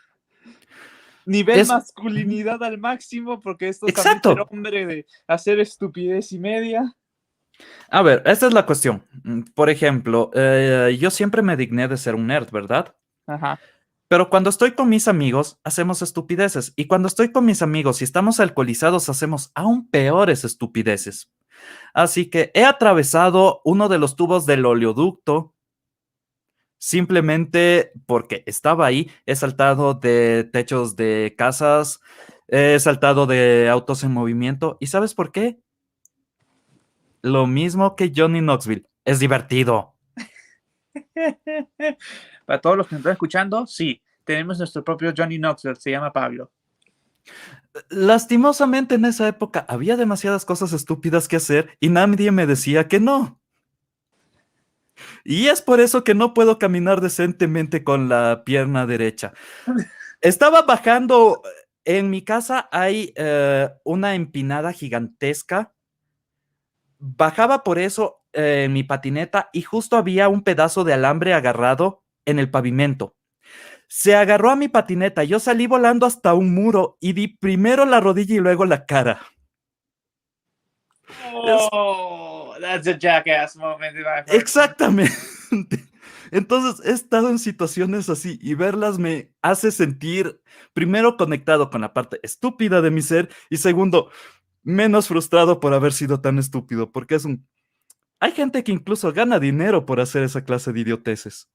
Nivel masculinidad al máximo, porque esto es también el hombre de hacer estupidez y media. A ver, esta es la cuestión. Por ejemplo, yo siempre me digné de ser un nerd, ¿verdad? Ajá. Pero cuando estoy con mis amigos, hacemos estupideces. Y cuando estoy con mis amigos y estamos alcoholizados, hacemos aún peores estupideces. Así que he atravesado uno de los tubos del oleoducto simplemente porque estaba ahí. He saltado de techos de casas, he saltado de autos en movimiento. ¿Y sabes por qué? Lo mismo que Johnny Knoxville. Es divertido. Para todos los que nos están escuchando, sí, tenemos nuestro propio Johnny Knoxville, se llama Pablo. Lastimosamente en esa época había demasiadas cosas estúpidas que hacer y nadie me decía que no. Y es por eso que no puedo caminar decentemente con la pierna derecha. Estaba bajando, en mi casa hay una empinada gigantesca. Bajaba por eso en mi patineta y justo había un pedazo de alambre agarrado en el pavimento. Se agarró a mi patineta, yo salí volando hasta un muro y di primero la rodilla y luego la cara. Oh, that's a Jackass moment. Exactamente. Entonces he estado en situaciones así y verlas me hace sentir, primero, conectado con la parte estúpida de mi ser y segundo, menos frustrado por haber sido tan estúpido, porque hay gente que incluso gana dinero por hacer esa clase de idioteces.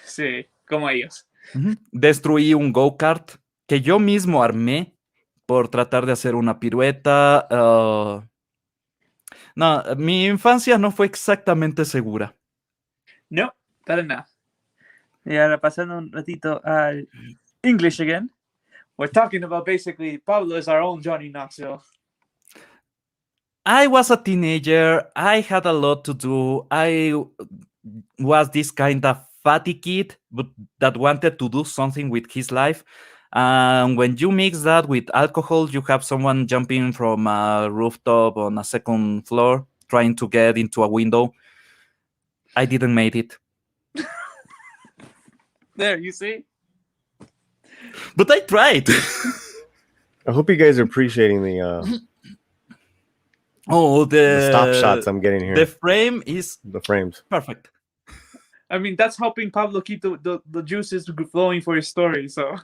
Sí, como ellos. Destruí un go-kart que yo mismo armé por tratar de hacer una pirueta. No, mi infancia no fue exactamente segura. No, para nada. Y ahora pasando un ratito al English again. We're talking about basically Pablo is our own Johnny Knoxville. I was a teenager. I had a lot to do. I was this kind of fatty kid, but that wanted to do something with his life. And when you mix that with alcohol, you have someone jumping from a rooftop on a second floor, trying to get into a window. I didn't make it. There, you see? But I tried. I hope you guys are appreciating the the stop shots I'm getting here. The frame is the frames. Perfect. I mean, that's helping Pablo keep the juices flowing for his story, so...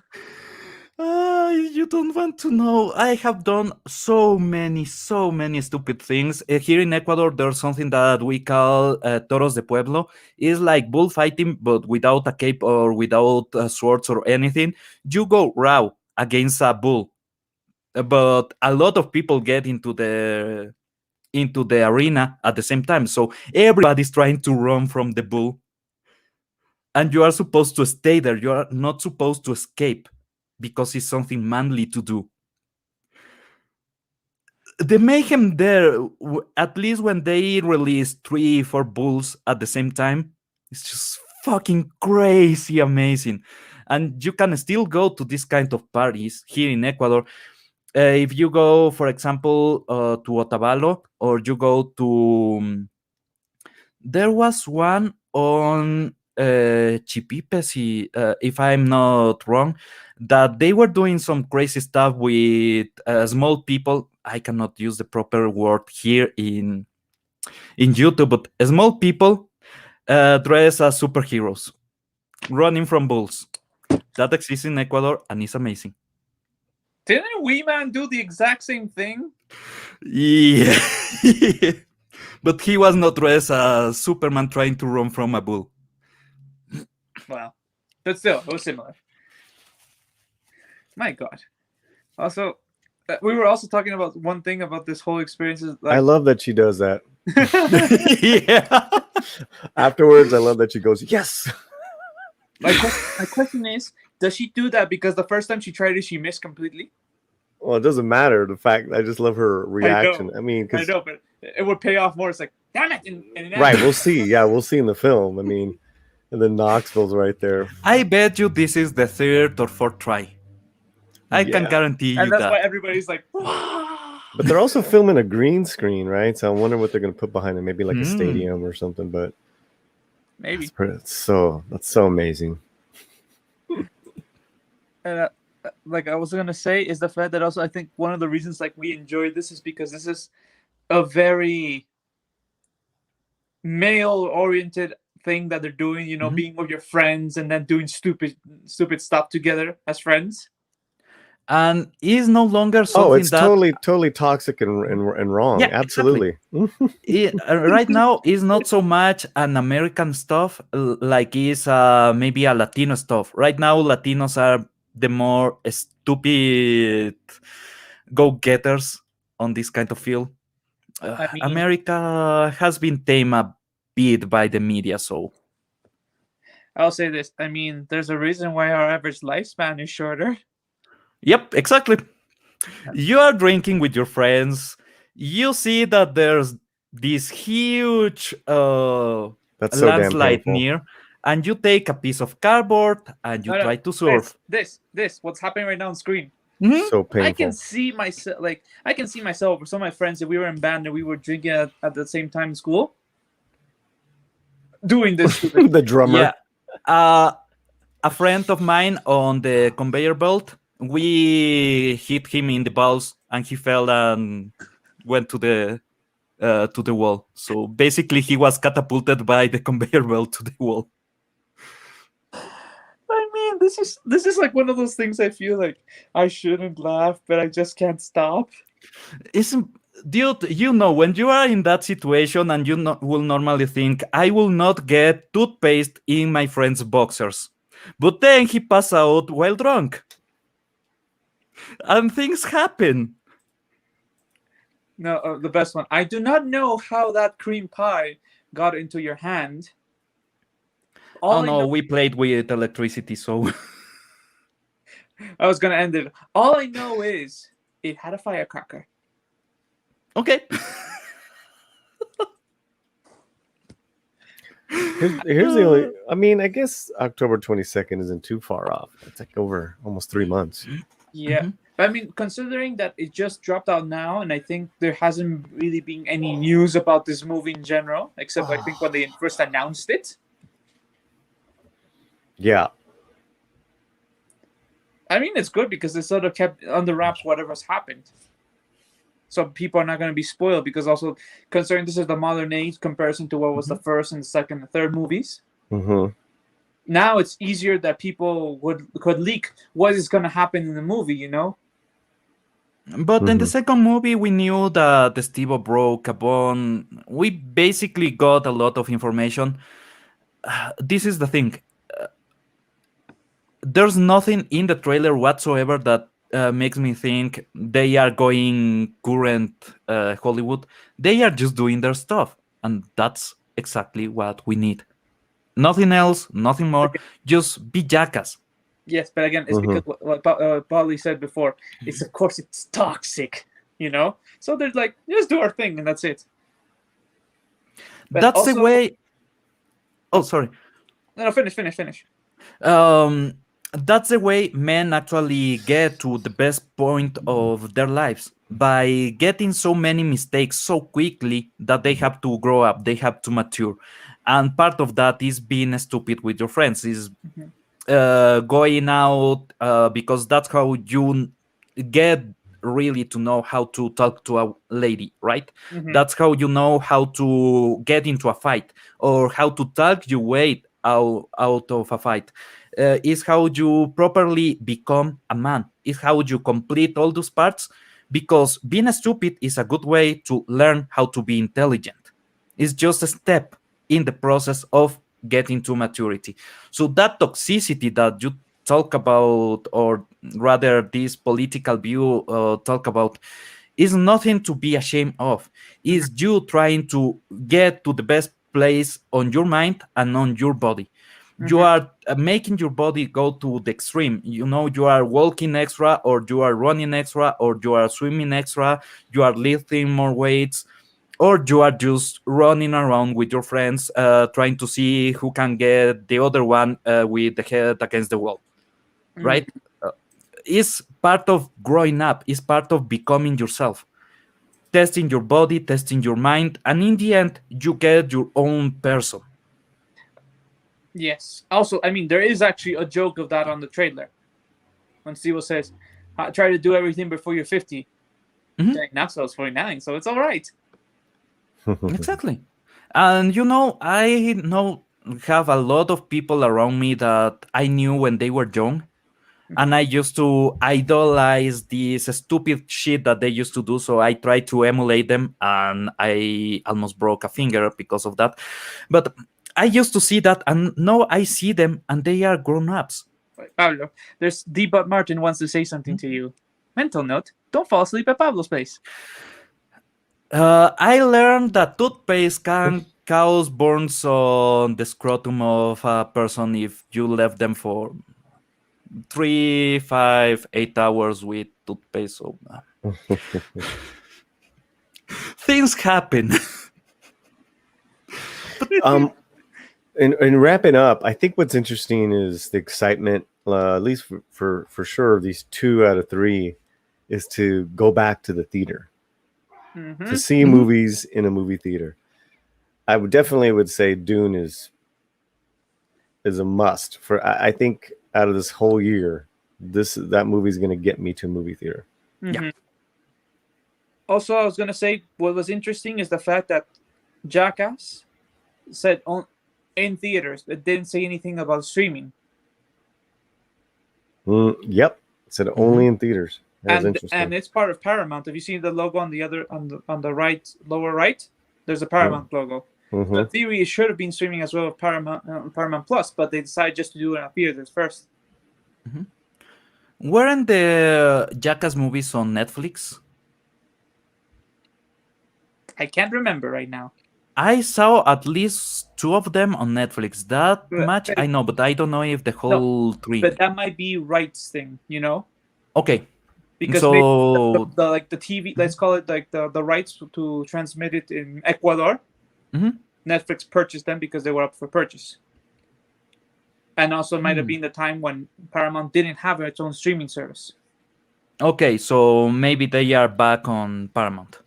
You don't want to know. I have done so many stupid things. Here in Ecuador, there's something that we call toros de pueblo. It's like bullfighting, but without a cape or without swords or anything. You go raw against a bull, but a lot of people get into the arena at the same time. So everybody's trying to run from the bull, and you are supposed to stay there. You are not supposed to escape, because it's something manly to do. The mayhem there, at least when they release 3-4 bulls at the same time, it's just fucking crazy amazing. And you can still go to this kind of parties here in Ecuador. If you go, for example, to Otavalo, or you go to... there was one on Chipipes, if I'm not wrong, that they were doing some crazy stuff with small people. I cannot use the proper word here in YouTube, but small people dressed as superheroes, running from bulls. That exists in Ecuador, and it's amazing. Didn't Wee Man do the exact same thing? Yeah. But he was not dressed as Superman trying to run from a bull. Well, but still, it was similar. My God. Also, we were also talking about one thing about this whole experience. Is like... I love that she does that. Yeah. Afterwards, I love that she goes, yes. My question is, does she do that because the first time she tried it, she missed completely? Well, it doesn't matter. The fact, I just love her reaction. I mean, I know, but it would pay off more. It's like, damn it. Right, we'll see. Yeah, we'll see in the film. I mean, and then Knoxville's right there. I bet you this is the 3rd or 4th try. I can guarantee you that. And that's why everybody's like, wow. But they're also filming a green screen, right? So I wonder what they're going to put behind it. Maybe like a stadium or something, but maybe. That's so amazing. And like I was going to say is the fact that also I think one of the reasons like we enjoy this is because this is a very male-oriented thing that they're doing, you know, being with your friends and then doing stupid stuff together as friends. And it's no longer something it's totally toxic and wrong. Yeah, absolutely. Exactly. Right now, it's not so much an American stuff like it's maybe a Latino stuff. Right now, Latinos are the more stupid go-getters on this kind of field. I mean, America has been tamed a bit by the media, so... I'll say this. I mean, there's a reason why our average lifespan is shorter. Yep, exactly. You are drinking with your friends. You see that there's this huge landslide near, and you take a piece of cardboard and you try to surf. This, what's happening right now on screen. Mm-hmm. So painful. I can see myself, or some of my friends, if we were in band and we were drinking at the same time in school, doing this. The drummer. Yeah. A friend of mine on the conveyor belt, we hit him in the balls and he fell and went to the wall. So basically he was catapulted by the conveyor belt to the wall. I mean, this is like one of those things I feel like I shouldn't laugh, but I just can't stop. Dude, you know, when you are in that situation and you will normally think, I will not get toothpaste in my friend's boxers. But then he passed out while drunk. and things happen. No, the best one. I do not know how that cream pie got into your hand. Oh no, we played with electricity, so I was gonna end it. All I know is it had a firecracker. Okay. Here's the only. I mean, I guess October 22nd isn't too far off. It's like over almost 3 months. Yeah. I mean, considering that it just dropped out now, and I think there hasn't really been any news about this movie in general, except I think when they first announced it. Yeah. I mean, it's good because they sort of kept under wraps whatever's happened. So people are not going to be spoiled, because also considering this is the modern age comparison to what was the first and second and third movies. Mm-hmm. Now it's easier that people could leak what is going to happen in the movie, you know? But in the second movie, we knew that Steve broke a bone. We basically got a lot of information. This is the thing. There's nothing in the trailer whatsoever that makes me think they are going current Hollywood. They are just doing their stuff. And that's exactly what we need. Nothing else, nothing more. Just be Jackass. Yes, but again, it's because what Paulie said before. It's, of course, it's toxic, you know? So they're like, just do our thing, and that's it. But That's also, the way... Oh, sorry. No, finish. That's the way men actually get to the best point of their lives, by getting so many mistakes so quickly that they have to grow up, they have to mature. And part of that is being stupid with your friends, is going out, because that's how you get really to know how to talk to a lady, right? That's how you know how to get into a fight, or how to talk your way out of a fight. Is how you properly become a man. Is how you complete all those parts, because being stupid is a good way to learn how to be intelligent. It's just a step in the process of getting to maturity. So that toxicity that you talk about, or rather this political view talk about, is nothing to be ashamed of. Is you trying to get to the best place on your mind and on your body. You are making your body go to the extreme. You know, you are walking extra, or you are running extra, or you are swimming extra, you are lifting more weights, or you are just running around with your friends, trying to see who can get the other one with the head against the wall, right? It's part of growing up. It's part of becoming yourself, testing your body, testing your mind, and in the end, you get your own person. Yes. Also, I mean, there is actually a joke of that on the trailer. When Steve says, try to do everything before you're 50. Now so it's 49, so it's all right. Exactly. And you know, I have a lot of people around me that I knew when they were young, and I used to idolize this stupid shit that they used to do, so I tried to emulate them, and I almost broke a finger because of that. But I used to see that, and now I see them, and they are grown-ups. Pablo, there's D-But Martin wants to say something to you. Mental note, don't fall asleep at Pablo's place. I learned that toothpaste can cause burns on the scrotum of a person if you left them for 3, 5, 8 hours with toothpaste. So things happen. In wrapping up, I think what's interesting is the excitement, at least for sure, these 2 out of 3, is to go back to the theater, to see movies in a movie theater. I would definitely say Dune is a must. I think out of this whole year, that movie is going to get me to a movie theater. Yeah. Also, I was going to say what was interesting is the fact that Jackass said in theaters, but didn't say anything about streaming. Yep, it said only in theaters. That's interesting. And it's part of Paramount. Have you seen the logo on the right, lower right? There's a Paramount logo. The theory, it should have been streaming as well with Paramount Plus, but they decided just to do it in theaters first. Weren't the Jackass movies on Netflix? I can't remember right now. I saw at least 2 of them on Netflix. That But- much I know, but I don't know if the No, whole 3. but that might be rights thing, you know, Okay. because So maybe the like the TV, let's call it like the rights to transmit it in Ecuador. Mhm. Netflix purchased them because they were up for purchase, and also it might have been the time when Paramount didn't have its own streaming service. okay, so maybe they are back on Paramount.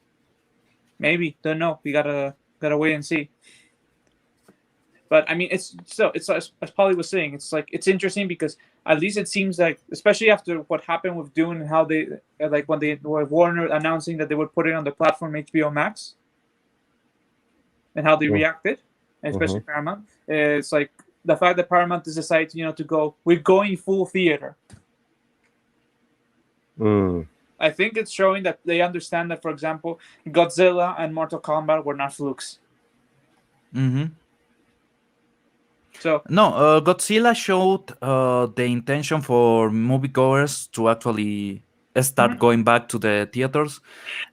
Maybe, don't know. We gotta wait and see. But I mean, it's as Paulie was saying, it's like it's interesting because at least it seems like, especially after what happened with Dune and how they like when they were Warner announcing that they would put it on the platform HBO Max, and how they reacted, and especially Paramount. It's like the fact that Paramount has decided, to go, we're going full theater. I think it's showing that they understand that, for example, Godzilla and Mortal Kombat were not flukes. Mm-hmm. So no, Godzilla showed the intention for moviegoers to actually start going back to the theaters,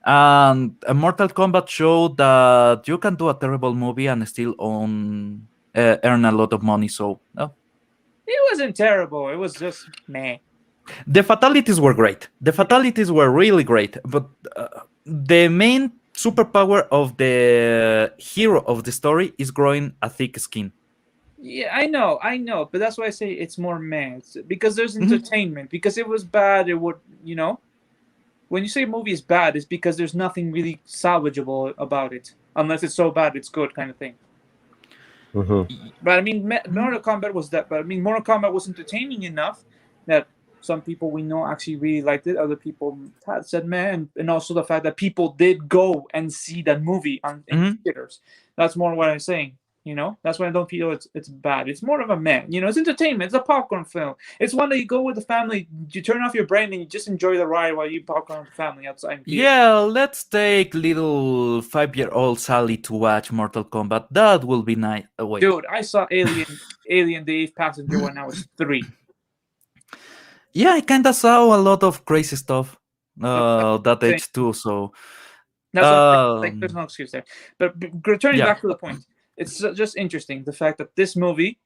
and Mortal Kombat showed that you can do a terrible movie and still earn a lot of money. So it wasn't terrible. It was just meh. The fatalities were great. The fatalities were really great, but the main superpower of the hero of the story is growing a thick skin. Yeah, I know, but that's why I say it's more meh. It's because there's entertainment. Because it was bad, it would, when you say a movie is bad, it's because there's nothing really salvageable about it, unless it's so bad it's good, kind of thing. But I mean, Mortal Kombat was that. But I mean, Mortal Kombat was entertaining enough that some people we know actually really liked it. Other people said meh, and also the fact that people did go and see that movie in theaters. That's more what I'm saying. That's why I don't feel it's bad. It's more of a meh. It's entertainment. It's a popcorn film. It's one that you go with the family. You turn off your brain and you just enjoy the ride while you popcorn with the family outside. Yeah, let's take little 5-year-old Sally to watch Mortal Kombat. That will be nice. Wait. Dude, I saw Alien the Eighth Passenger when I was 3. Yeah, I kind of saw a lot of crazy stuff that age too. So that's there's no excuse there. But returning back to the point, it's just interesting the fact that this movie,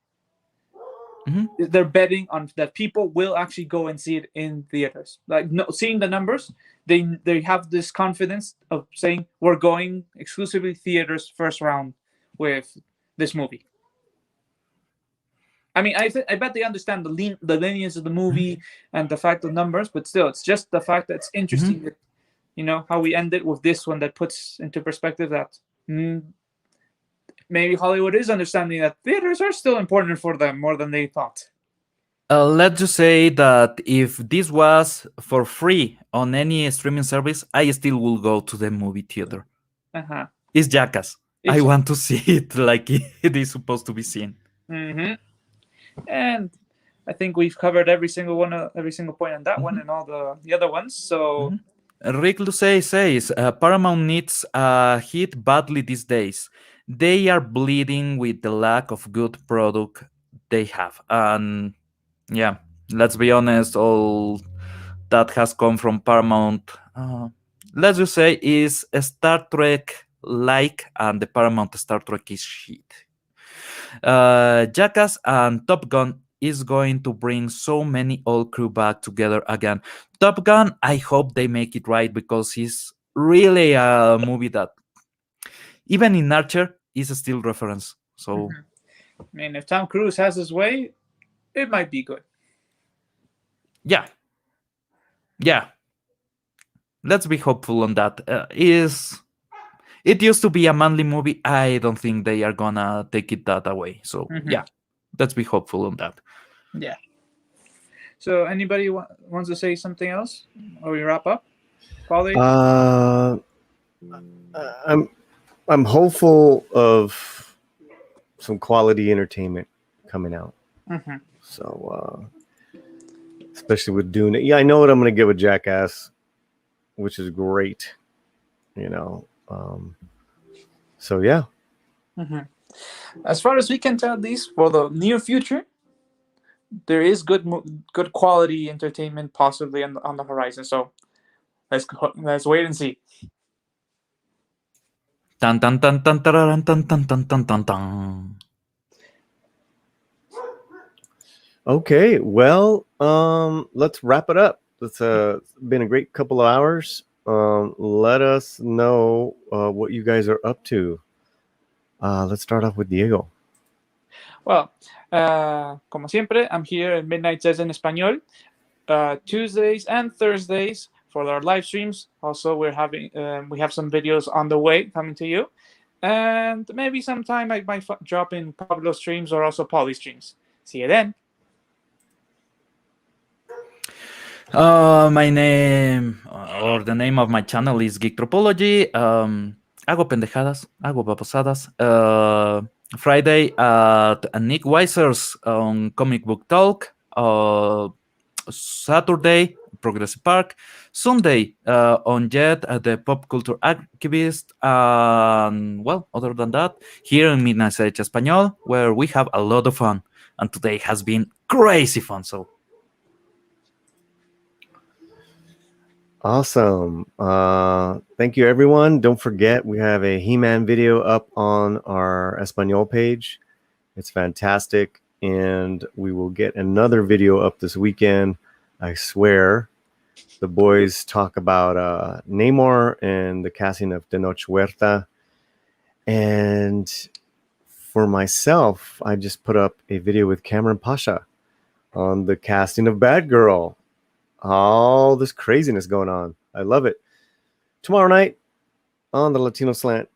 they're betting on that people will actually go and see it in theaters. Like seeing the numbers, they have this confidence of saying we're going exclusively theaters first round with this movie. I mean, I bet they understand the lineage of the movie and the fact of numbers, but still, it's just the fact that it's interesting that, how we ended with this one that puts into perspective that maybe Hollywood is understanding that theaters are still important for them more than they thought. Let's just say that if this was for free on any streaming service, I still will go to the movie theater. It's Jackass. I want to see it like it is supposed to be seen. And I think we've covered every single point on that one and all the other ones. So Rick Lucey says Paramount needs a hit badly these days. They are bleeding with the lack of good product they have. And yeah, let's be honest, all that has come from Paramount, let's just say, is a Star Trek like, and the Paramount Star Trek is shit. Jackass and Top Gun is going to bring so many old crew back together again. Top Gun, I hope they make it right, because it's really a movie that even in Archer is still reference. So I mean, if Tom Cruise has his way, it might be good. Yeah. Let's be hopeful on that. It used to be a manly movie. I don't think they are gonna take it that away. So yeah, let's be hopeful on that. Yeah. So anybody wants to say something else, or we wrap up? Paulie? I'm hopeful of some quality entertainment coming out. So especially with Dune. Yeah, I know what I'm gonna get with Jackass, which is great. So yeah. As far as we can tell, at least for the near future, there is good quality entertainment possibly on the horizon. So let's wait and see. Tan tan tan tan tararan, tan tan tan tan tan tan. Okay, well, let's wrap it up. It's been a great couple of hours. Let us know what you guys are up to. Let's start off with Diego. Well, como siempre, I'm here at Midnight Says en Español, Tuesdays and Thursdays for our live streams. Also, we have some videos on the way coming to you, and maybe sometime I might drop in Pablo streams or also Paulie streams. See you then. My name or the name of my channel is Geektripology. Hago pendejadas, hago babosadas. Friday at Nick Weiser's on Comic Book Talk. Saturday, Progressive Park. Sunday on Jet, the Pop Culture Activist. Well, other than that, here in Midnight Sage Español, where we have a lot of fun. And today has been crazy fun. So. Awesome. Thank you, everyone. Don't forget, we have a He-Man video up on our Espanol page. It's fantastic. And we will get another video up this weekend. I swear. The boys talk about Namor and the casting of Tenoch Huerta. And for myself, I just put up a video with Cameron Pasha on the casting of Batgirl. All this craziness going on. I love it. Tomorrow night on the Latino Slant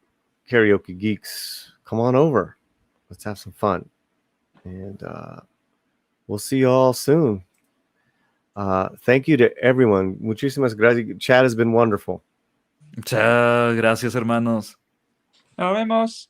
Karaoke Geeks. Come on over. Let's have some fun. And we'll see you all soon. Thank you to everyone. Muchísimas gracias. Chat has been wonderful. Muchas gracias, hermanos. Nos vemos.